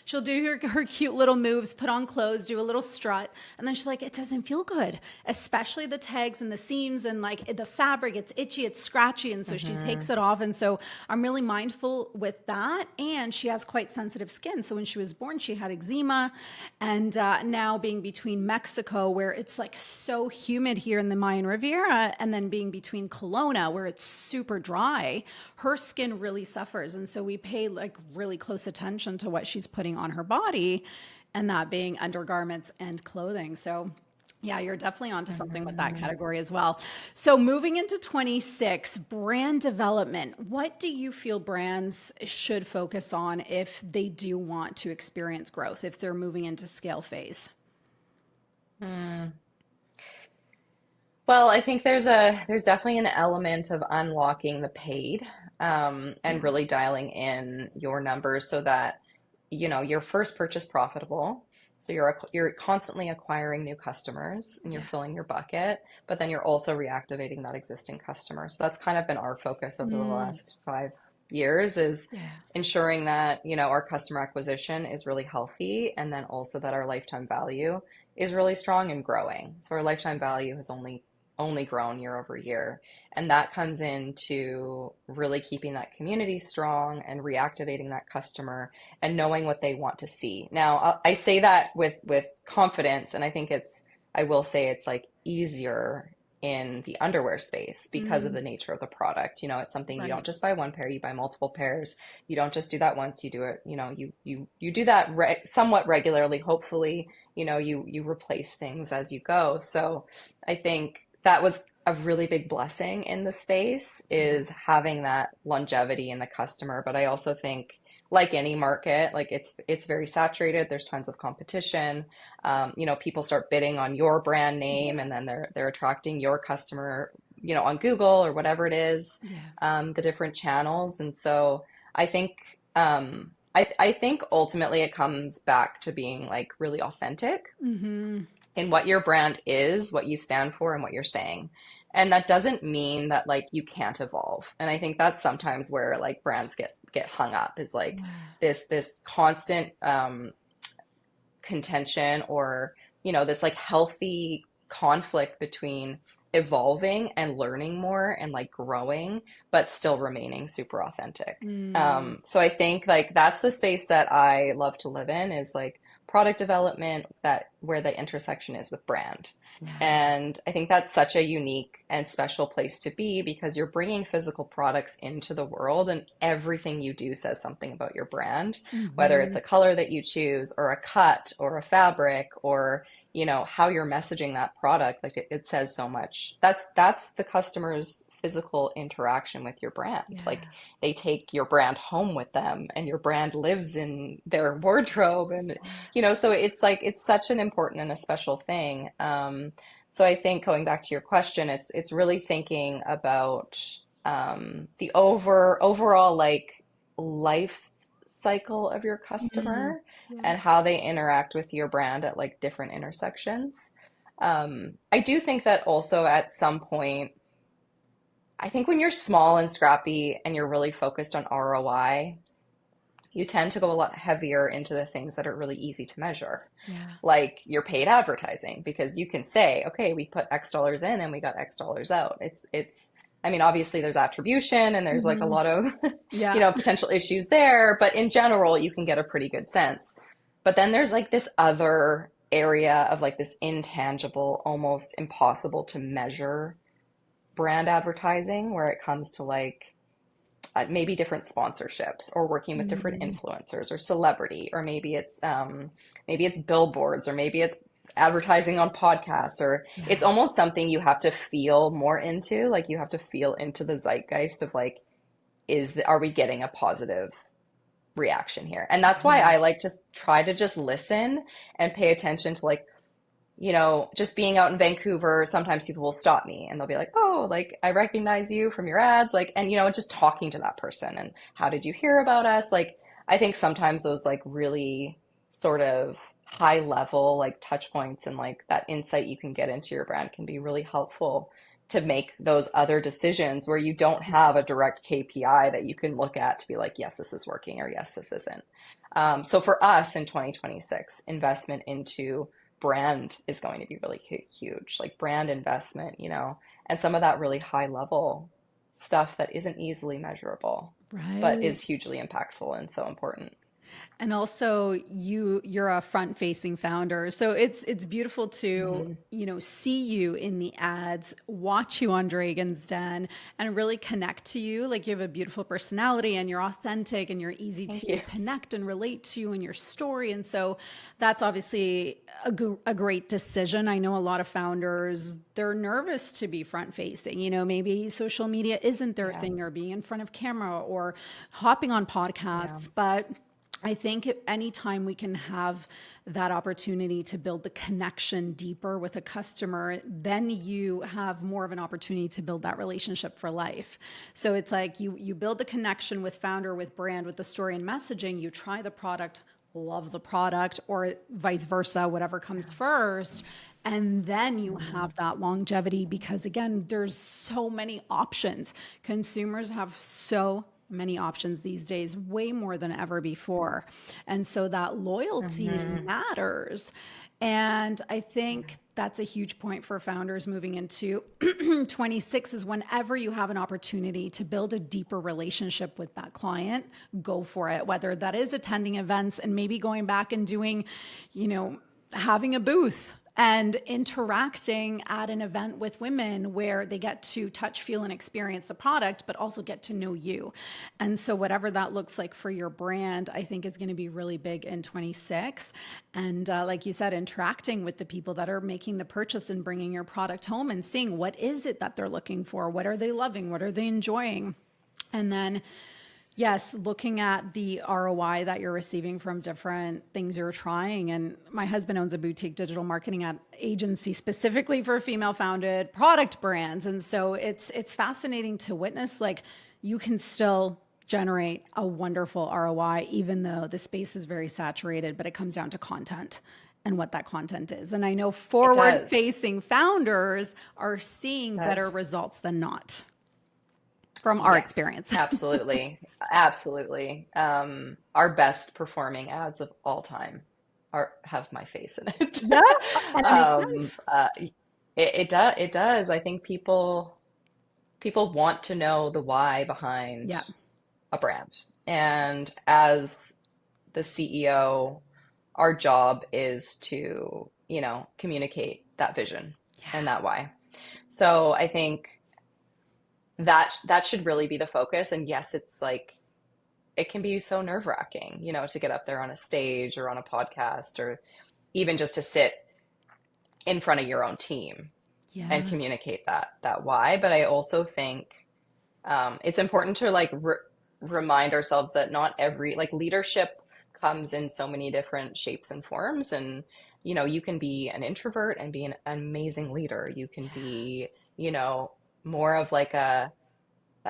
she'll do her cute little moves, put on clothes, do a little strut. And then she's like, it doesn't feel good, especially the tags and the seams and like the fabric, it's itchy, it's scratchy. And so she Hmm. takes it off. And so I'm really mindful with that. And she has quite sensitive skin. So when she was born, she had eczema, and now being between Mexico, where it's like so humid here in the Mayan Riviera, and then being between Kelowna, where it's super dry, her skin really suffers. And so we pay like really close attention to what she's putting on her body, and that being undergarments and clothing. So yeah, you're definitely onto something with that Hmm. category as well. So moving into 26, brand development. What do you feel brands should focus on if they do want to experience growth, if they're moving into scale phase? Hmm. Well, I think there's definitely an element of unlocking the paid, and Yeah. really dialing in your numbers so that your first purchase profitable. So you're constantly acquiring new customers and you're Yeah. filling your bucket, but then you're also reactivating that existing customer. So that's kind of been our focus over the Mm, last 5 years, is yeah. ensuring that our customer acquisition is really healthy, and then also that our lifetime value is really strong and growing. So our lifetime value has only grown year over year. And that comes into really keeping that community strong and reactivating that customer and knowing what they want to see. Now, I say that with confidence, and I will say it's like easier in the underwear space because of Mm, the nature of the product. It's something you don't right. just buy one pair, you buy multiple pairs. You don't just do that once, you do it, you do that somewhat regularly, hopefully. You replace things as you go. So I think that was a really big blessing in the space, Yeah. is having that longevity in the customer. But I also think, like any market, like it's very saturated. There's tons of competition. People start bidding on your brand name, and then they're attracting your customer, on Google or whatever it is, Yeah. the different channels. And so I think I think ultimately it comes back to being like really authentic Mm-hmm. in what your brand is, what you stand for, and what you're saying. And that doesn't mean that like you can't evolve. And I think that's sometimes where like brands get hung up, is like Yeah. this constant contention, or this like healthy conflict between evolving and learning more and like growing, but still remaining super authentic. Mm, So I think like that's the space that I love to live in, is like product development, that where the intersection is with brand. Yeah. And I think that's such a unique and special place to be because you're bringing physical products into the world and everything you do says something about your brand, whether it's Hmm. a color that you choose or a cut or a fabric or, how you're messaging that product. Like it says so much. That's the customer's physical interaction with your brand. Like Yeah. they take your brand home with them and your brand lives in their wardrobe and so it's like it's such an important and a special thing. So I think going back to your question, it's really thinking about the overall like life cycle of your Mm. customer Yeah. and how they interact with your brand at like different intersections. I do think that also at some point, I think when you're small and scrappy and you're really focused on ROI, you tend to go a lot heavier into the things that are really easy to measure, Yeah. like your paid advertising, because you can say, okay, we put X dollars in and we got X dollars out. I mean, obviously there's attribution and there's like a Hmm. lot of, Yeah. potential issues there, but in general, you can get a pretty good sense. But then there's like this other area of like this intangible, almost impossible to measure brand advertising where it comes to like maybe different sponsorships or working with different Mm. influencers or celebrity, or maybe it's billboards, or maybe it's advertising on podcasts, or it's Yeah. almost something you have to feel more into. Like you have to feel into the zeitgeist of like, are we getting a positive reaction here? And that's why Yeah. I like to try to just listen and pay attention to like just being out in Vancouver, sometimes people will stop me and they'll be like, "Oh, like I recognize you from your ads." Like, and just talking to that person and how did you hear about us? Like, I think sometimes those like really sort of high level like touch points and like that insight you can get into your brand can be really helpful to make those other decisions where you don't have a direct KPI that you can look at to be like, yes, this is working or yes, this isn't. So for us in 2026, investment into brand is going to be really huge, like brand investment, and some of that really high level stuff that isn't easily measurable, but Right. is hugely impactful and so important. And also you're a front facing founder. So it's beautiful to, Hmm. see you in the ads, watch you on Dragon's Den and really connect to you. Like you have a beautiful personality and you're authentic and you're easy Thank to you. connect and relate to in your story. And so that's obviously a great decision. I know a lot of founders, they're nervous to be front facing. Maybe social media isn't their Yeah. thing or being in front of camera or hopping on Yeah. podcasts, but I think anytime we can have that opportunity to build the connection deeper with a customer, then you have more of an opportunity to build that relationship for life. So it's like you build the connection with founder, with brand, with the story and messaging, you try the product, love the product, or vice versa, whatever comes first. And then you Hmm. have that longevity because, again, there's so many options. Consumers have so many options these days, way more than ever before. And so that loyalty Hmm. matters. And I think that's a huge point for founders moving into 26 is whenever you have an opportunity to build a deeper relationship with that client, go for it. Whether that is attending events and maybe going back and doing, having a booth and interacting at an event with women where they get to touch, feel, and experience the product, but also get to know you. And so, whatever that looks like for your brand, I think is going to be really big in 26. And like you said, interacting with the people that are making the purchase and bringing your product home and seeing what is it that they're looking for? What are they loving? What are they enjoying? And then yes, looking at the ROI that you're receiving from different things you're trying. And my husband owns a boutique digital marketing agency specifically for female founded product brands. And so it's fascinating to witness like you can still generate a wonderful ROI even though the space is very saturated, but it comes down to content and what that content is. And I know It forward does. facing founders are It seeing better does. results than not from our Yes, experience. absolutely. Absolutely. Our best performing ads of all time have my face in it. Yeah, and it makes Um, sense. uh, it does. I think people want to know the why behind Yeah. a brand. And as the CEO our job is to, communicate that vision and Yeah. that why. So I think that should really be the focus. And yes, it's like it can be so nerve-wracking, to get up there on a stage or on a podcast or even just to sit in front of your own team and Yeah. communicate that why. But I also think it's important to like remind ourselves that not every like leadership comes in so many different shapes and forms. And you can be an introvert and be an amazing leader. You can be, more of like a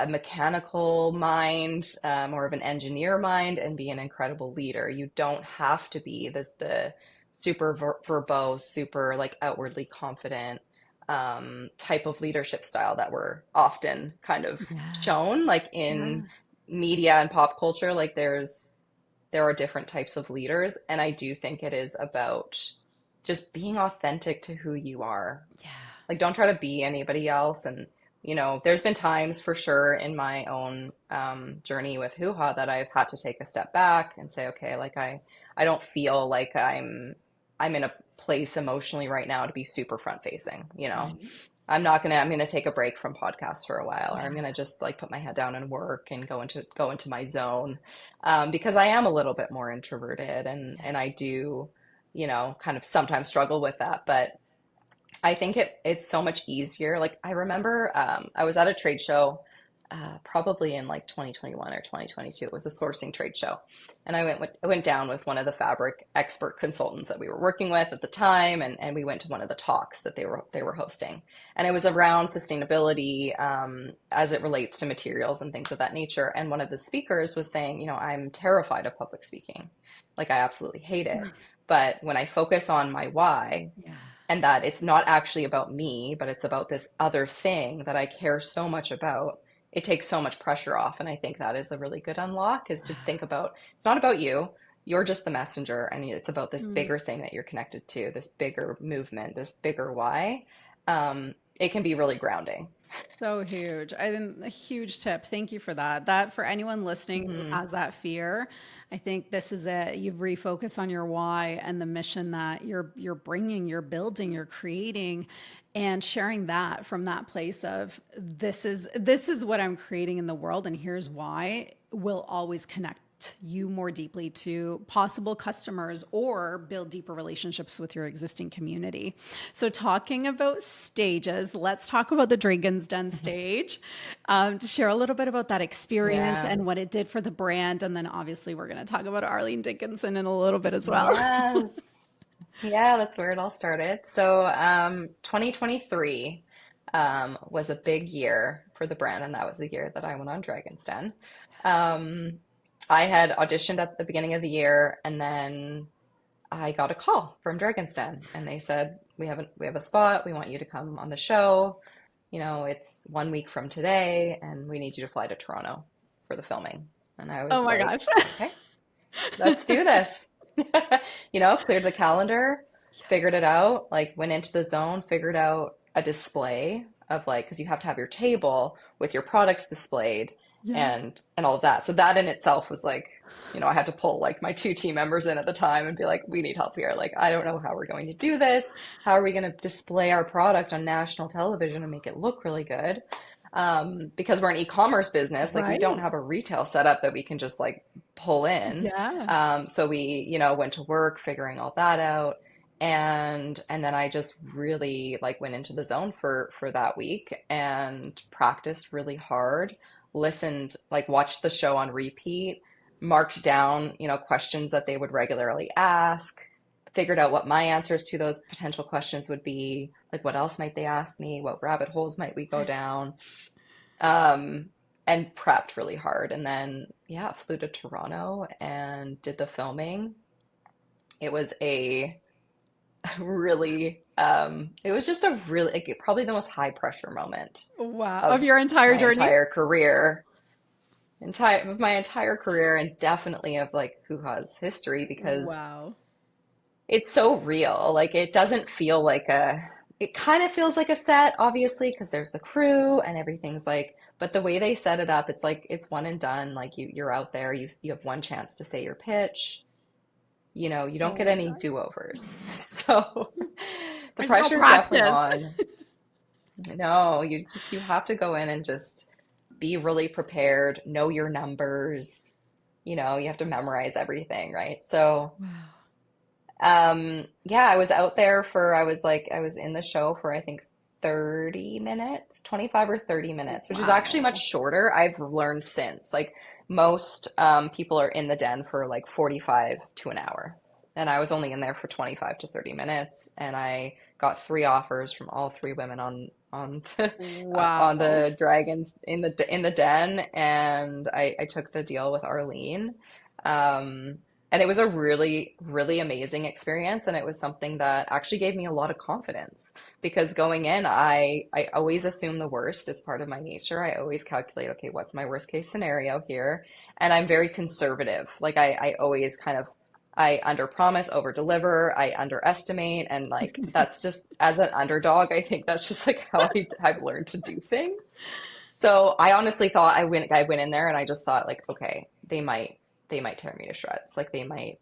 mechanical mind, more of an engineer mind, and be an incredible leader. You don't have to be the super verbose, super like outwardly confident type of leadership style that we're often kind of Yeah. shown, like in Yeah. media and pop culture. Like there are different types of leaders, and I do think it is about just being authentic to who you are. Yeah. Like, don't try to be anybody else. And, there's been times for sure in my own journey with HUHA that I've had to take a step back and say, okay, like I don't feel like I'm in a place emotionally right now to be super front facing. Right. I'm gonna take a break from podcasts for a while, or I'm Yeah. gonna just like put my head down and work and go into my zone, because I am a little bit more introverted, Yeah. and I do, kind of sometimes struggle with that. But I think it's so much easier. Like I remember I was at a trade show probably in like 2021 or 2022. It was a sourcing trade show. And I went down with one of the fabric expert consultants that we were working with at the time, and we went to one of the talks that they were hosting. And it was around sustainability as it relates to materials and things of that nature. And one of the speakers was saying, I'm terrified of public speaking. Like I absolutely hate it. But when I focus on my why, Yeah. and that it's not actually about me, but it's about this other thing that I care so much about, it takes so much pressure off. And I think that is a really good unlock, is to think about it's not about you. You're just the messenger, and it's about this Mm. bigger thing that you're connected to, this bigger movement, this bigger why. It can be really grounding. So huge. I think a huge tip. Thank you for that. That for anyone listening who Hmm. has that fear, I think this is it. You refocus on your why and the mission that you're bringing, you're building, you're creating, and sharing that from that place of this is what I'm creating in the world, and here's why will always connect you more deeply to possible customers or build deeper relationships with your existing community. So, talking about stages, let's talk about the Dragon's Den stage, to share a little bit about that experience Yeah. and what it did for the brand. And then, obviously, we're going to talk about Arlene Dickinson in a little bit as well. Yes. Yeah, that's where it all started. So, 2023 was a big year for the brand, and that was the year that I went on Dragon's Den. Um, I had auditioned at the beginning of the year, and then I got a call from Dragon's Den, and they said, we have a spot. We want you to come on the show. It's 1 week from today, and we need you to fly to Toronto for the filming." And I Oh was my like, gosh. "Okay, let's do this." Cleared the calendar, figured it out, like went into the zone, figured out a display of like, because you have to have your table with your products displayed Yeah. and all of that. So that in itself was like, I had to pull like my two team members in at the time and be like, we need help here. Like, I don't know how we're going to do this. How are we going to display our product on national television and make it look really good? Because we're an e-commerce business, like we don't Right. have a retail setup that we can just like pull in. Yeah. So we, went to work figuring all that out. And then I just really like went into the zone for that week and practiced really hard, listened, like watched the show on repeat, marked down, questions that they would regularly ask, figured out what my answers to those potential questions would be, like what else might they ask me, what rabbit holes might we go down, um, and prepped really hard. And then, yeah, flew to Toronto and did the filming. It was a really, it was just a really, like, probably the most high pressure moment Wow. Of of your entire my journey? entire career, of my entire career, and definitely of like HUHA's history, because Wow. it's so real. Like, it doesn't feel like it kind of feels like a set, obviously, because there's the crew and everything's like, but the way they set it up, it's like it's one and done. Like you're out there, you have one chance to say your pitch. you don't Oh get my any God. do-overs. So the There's no pressure is definitely practice. on. No, you have to go in and just be really prepared, know your numbers. You have to memorize everything, right? So Wow. yeah, I was out there for, I was in the show for I think 30 minutes, 25 or 30 minutes, which is actually much Wow. shorter. I've learned since. Like most people are in the den for like 45 to an hour. And I was only in there for 25 to 30 minutes, and I got three offers from all three women on the on Wow. the dragons in the den, and I took the deal with Arlene. Um, and it was a really, really amazing experience. And it was something that actually gave me a lot of confidence because going in, I always assume the worst. It's part of my nature. I always calculate, okay, what's my worst case scenario here? And I'm very conservative. Like I always kind of, I under promise, over deliver, I underestimate. And like, that's just as an underdog, I think that's just like how I've learned to do things. So I honestly thought I went in there and I just thought like, okay, they might tear me to shreds. Like they might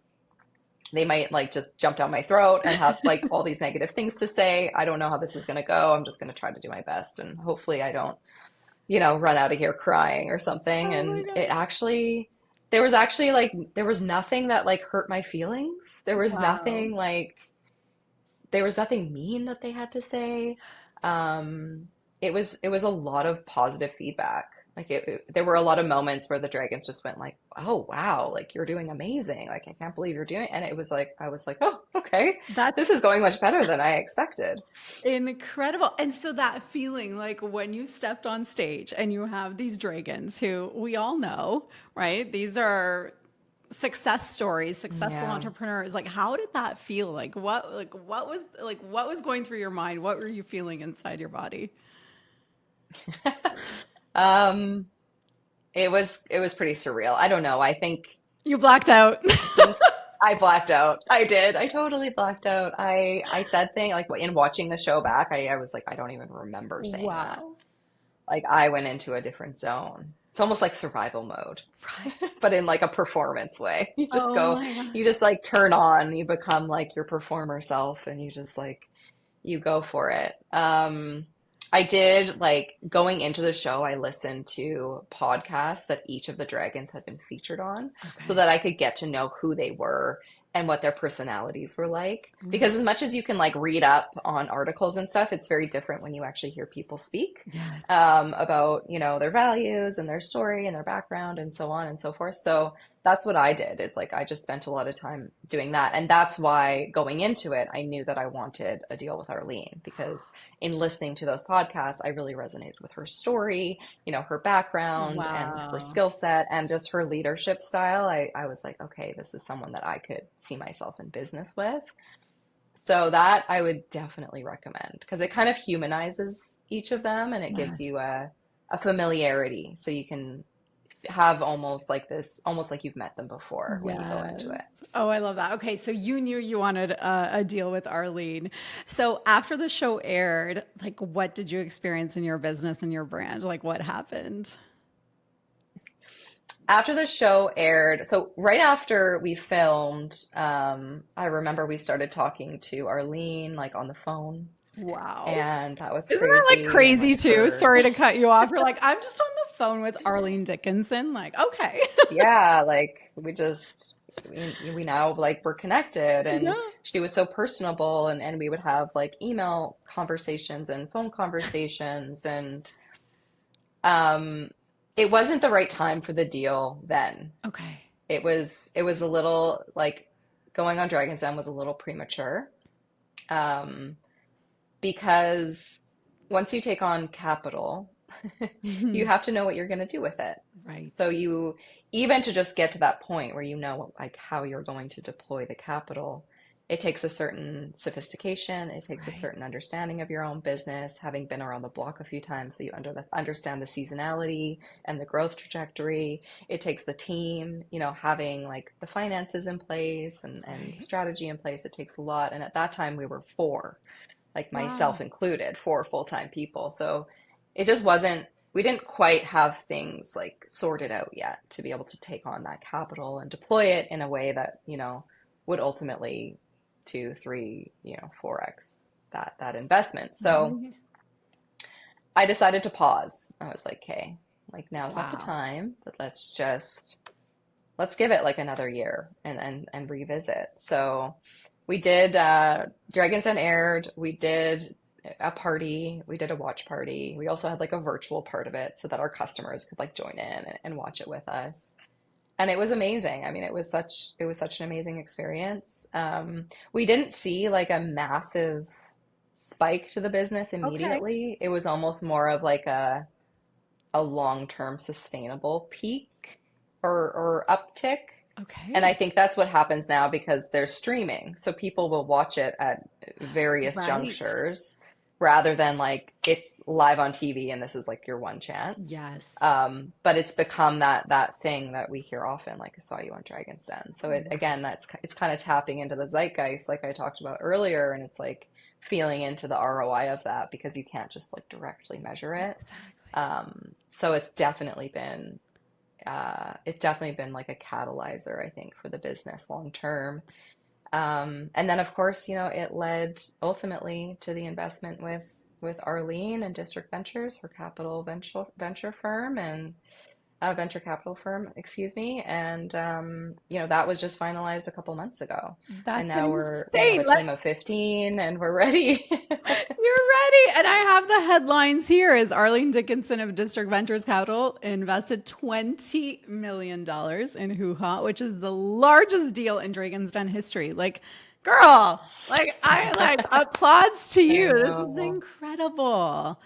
like just jump down my throat and have like all these negative things to say. I don't know how this is going to go. I'm just going to try to do my best and hopefully I don't, run out of here crying or something. Oh my And God. there was nothing that like hurt my feelings. Wow. There was nothing mean that they had to say. Um, it was a lot of positive feedback. Like there were a lot of moments where the dragons just went like, "Oh wow, like you're doing amazing. Like I can't believe you're doing." And it was like I was like, "Oh, okay. This That's is going much better than I expected." incredible. And so that feeling, like when you stepped on stage and you have these dragons who we all know, right? These are success stories, successful Yeah. entrepreneurs. Like how did that feel? What was going through your mind? What were you feeling inside your body? Um, it was pretty surreal. I don't know. You blacked out. I think I blacked out. I did. I totally blacked out. I said things like in watching the show back, I was like, I don't even remember saying that. Wow. Like I went into a different zone. It's almost like survival mode, Right. but in like a performance way. Oh my God. You just like turn on, you become like your performer self and you just like you go for it. I did like going into the show, I listened to podcasts that each of the dragons had been featured on so Okay. that I could get to know who they were and what their personalities were like. Right. Because as much as you can like read up on articles and stuff, it's very different when you actually hear people speak Yes. about, their values and their story and their background and so on and so forth. So that's what I did is like I just spent a lot of time doing that. And that's why going into it, I knew that I wanted a deal with Arlene because in listening to those podcasts, I really resonated with her story, her background and her Wow. skill set and just her leadership style. I was like, okay, this is someone that I could see myself in business with. So that I would definitely recommend because it kind of humanizes each of them and it gives Yes. you a familiarity. So you can have almost like you've met them before when you go Yes. into it. Oh, I love that. Okay, so you knew you wanted a deal with Arlene. So after the show aired, like what did you experience in your business and your brand? Like what happened? After the show aired, so right after we filmed, I remember we started talking to Arlene like on the phone, Wow. and that was Isn't that like crazy. And crazy like too? her, Sorry to cut you off. You're like, I'm just on the phone with Arlene Dickinson. Like, okay. yeah, like we now like we're connected, and Yeah. she was so personable, and we would have like email conversations and phone conversations, and um, it wasn't the right time for the deal then. Okay. It was a little like going on Dragon's Den was a little premature. Um, because once you take on capital, you Mhm. have to know what you're going to do with it. Right. So you, even to just get to that point where you know like how you're going to deploy the capital, it takes a certain sophistication, it takes a Right. certain understanding of your own business, having been around the block a few times, so you understand the seasonality and the growth trajectory. It takes the team, having like the finances in place and Right. strategy in place. It takes a lot. And at that time we were four, like myself Wow. included, four full-time people. So it just wasn't, we didn't quite have things like sorted out yet to be able to take on that capital and deploy it in a way that, would ultimately 2, 3, 4x that investment. So Right. I decided to pause. I was like, okay, like now's not the Wow. time, but let's give it like another year and revisit. So we did Dragon's Den aired, we did a party, we did a watch party. We also had like a virtual part of it so that our customers could like join in and watch it with us. And it was amazing. I mean, it was such an amazing experience. We didn't see like a massive spike to the business Okay. immediately. It was almost more of like a long-term sustainable peak or uptick. And I Okay. think that's what happens now because there's streaming. So people will watch it at various Right. junctures rather than like it's live on TV and this is like your one chance. Yes. But it's become that thing that we hear often, like I saw you on Dragon's Den. So it again, it's kind of tapping into the zeitgeist, like I talked about earlier, and it's like feeling into the ROI of that because you can't just like directly measure it. Exactly. So it's definitely been like a catalyzer, I think, for the business long term. And then, of course, it led ultimately to the investment with Arlene and District Ventures, her capital venture firm and venture capital firm, excuse me. And that was just finalized a couple months ago. And That's now we have insane. a team of 15 and we're ready. You're ready. And I have the headlines here as Arlene Dickinson of District Ventures Capital invested $20 million in HUHA, which is the largest deal in Dragon's Den history. Like, girl, like I like applauds to I you. This is know. incredible.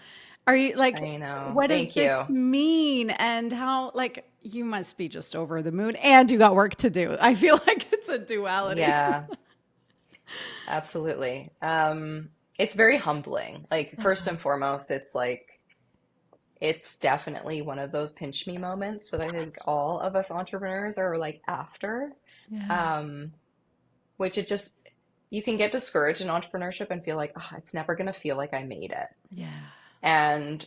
Are you like, I know. what does Thank this you. mean? And how, like, you must be just over the moon and you got work to do. I feel like it's a duality. Yeah. Absolutely. It's very humbling. Like, first and foremost, it's definitely one of those pinch me moments that I think all of us entrepreneurs are like after, Yeah. um, which it just, you can get discouraged in entrepreneurship and feel like, oh, it's never going to feel like I made it. Yeah. And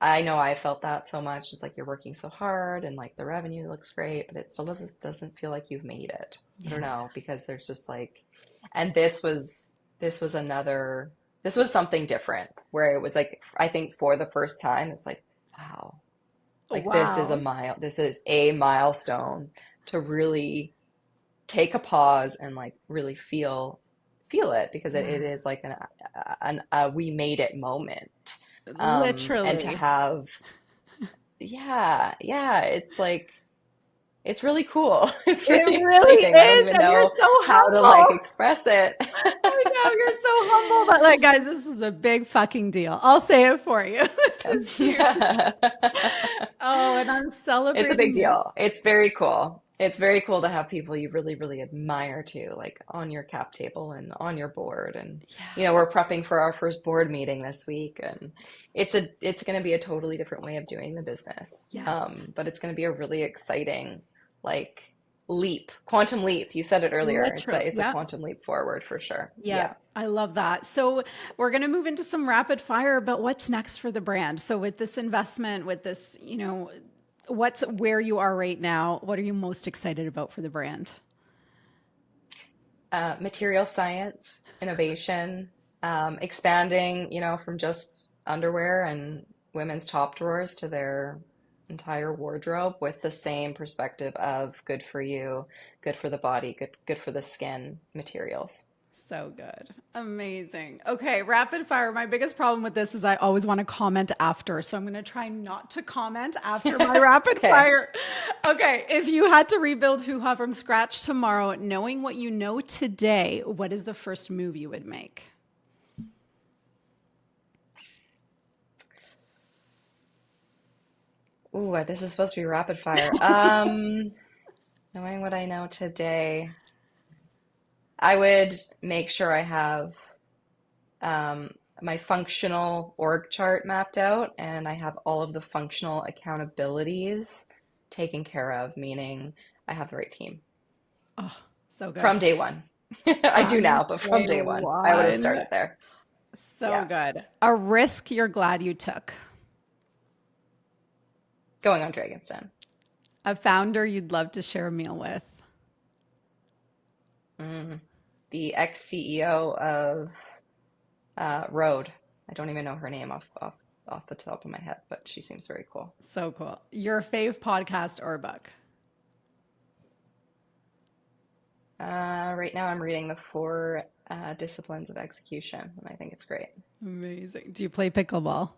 I know I felt that so much. It's like you're working so hard and like the revenue looks great, but it still doesn't feel like you've made it. I don't Yeah. know, because there's just like, and this was another, this was something different where it was like, I think for the first time, it's like, wow, Oh, like wow. this is a milestone to really take a pause and like really feel it because it Yeah. is like a we made it moment. And to Literally. have, yeah, it's like, it's really cool. It's It really really exciting. I don't is. even And you're know so how to like humble. express it. I know you're so humble, but like, guys, this is a big fucking deal. I'll say it for you. This is huge. Oh, and I'm It's a big celebrating you. deal. It's very cool. It's very cool to have people you really, really admire too, like on your cap table and on your board. And Yeah. we're prepping for our first board meeting this week, and it's going to be a totally different way of doing the business. Yes. But it's going to be a really exciting, like leap, quantum leap. You said it earlier. Literally. It's a Yep. quantum leap forward for sure. Yep. Yeah. I love that. So we're going to move into some rapid fire, but what's next for the brand? So with this investment, with this, what's where you are right now? What are you most excited about for the brand? Material science, innovation, expanding, from just underwear and women's top drawers to their entire wardrobe with the same perspective of good for you, good for the body, good for the skin materials. So good. Amazing. Okay, rapid fire. My biggest problem with this is I always want to comment after. So I'm going to try not to comment after my rapid Okay. fire. Okay, if you had to rebuild Hoo Ha from scratch tomorrow, knowing what you know today, what is the first move you would make? Ooh, this is supposed to be rapid fire. Knowing what I know today, I would make sure I have my functional org chart mapped out and I have all of the functional accountabilities taken care of, meaning I have the right team Oh, so good. from day one. I do From now, but from day day one, I would have one. started there. So Yeah. good. A risk you're glad you took. Going on Dragon's Den. A founder you'd love to share a meal with. the ex-CEO of Road. I don't even know her name off the top of my head, but she seems very cool. So cool. Your fave podcast or book? Right now I'm reading The Four Disciplines of Execution, and I think it's great. Amazing. Do you play pickleball?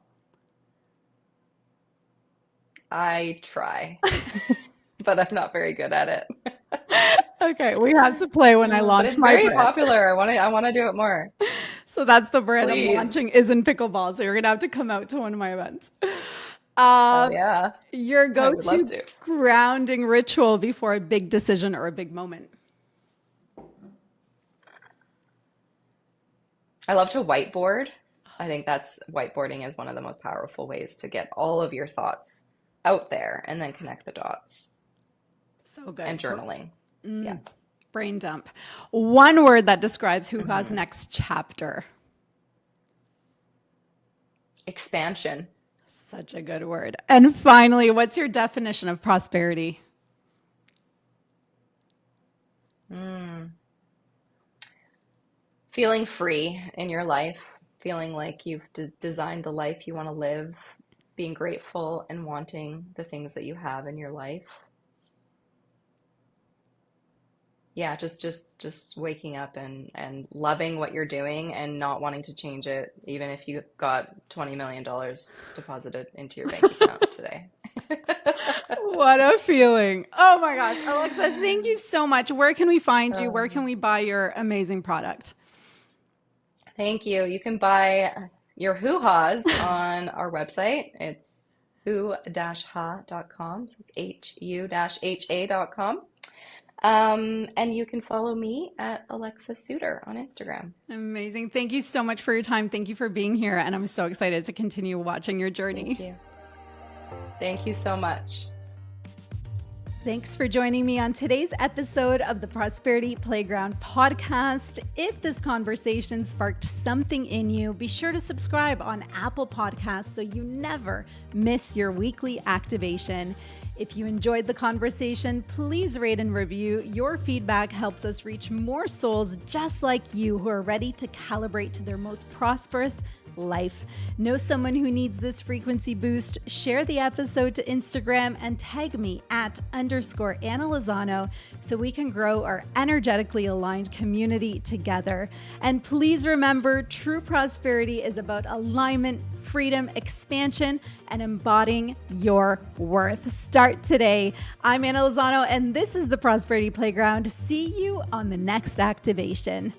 I try, but I'm not very good at it. Okay, we have to play when I But launch it's my very brand. popular. I want to do it more. So that's the brand I'm Please. launching is in pickleball. So you're gonna have to come out to one of my events. Oh yeah, Your I would love go-to to. grounding ritual before a big decision or a big moment. I love to whiteboard. I think whiteboarding is one of the most powerful ways to get all of your thoughts out there and then connect the dots. So good. And journaling. Yeah. Brain dump. One word that describes HUHA's next chapter. Expansion. Such a good word. And finally, what's your definition of prosperity? Feeling free in your life, feeling like you've designed the life you want to live, being grateful and wanting the things that you have in your life. Yeah, just waking up and loving what you're doing and not wanting to change it, even if you got $20 million deposited into your bank account today. What a feeling. Oh my gosh. Alexa, thank you so much. Where can we find you? Where can we buy your amazing product? Thank you. You can buy your hoo-has on our website. It's hu-ha.com. So it's hu-ha.com. And you can follow me at Alexa Suter on Instagram. Amazing. Thank you so much for your time. Thank you for being here. And I'm so excited to continue watching your journey. Thank you. Thank you so much. Thanks for joining me on today's episode of the Prosperity Playground podcast. If this conversation sparked something in you, be sure to subscribe on Apple Podcasts so you never miss your weekly activation. If you enjoyed the conversation, please rate and review. Your feedback helps us reach more souls just like you who are ready to calibrate to their most prosperous life. Know someone who needs this frequency boost? Share the episode to Instagram and tag me at _Anna Lozano so we can grow our energetically aligned community together. And please remember, true prosperity is about alignment, freedom, expansion, and embodying your worth. Start today. I'm Anna Lozano, and this is the Prosperity Playground. See you on the next activation.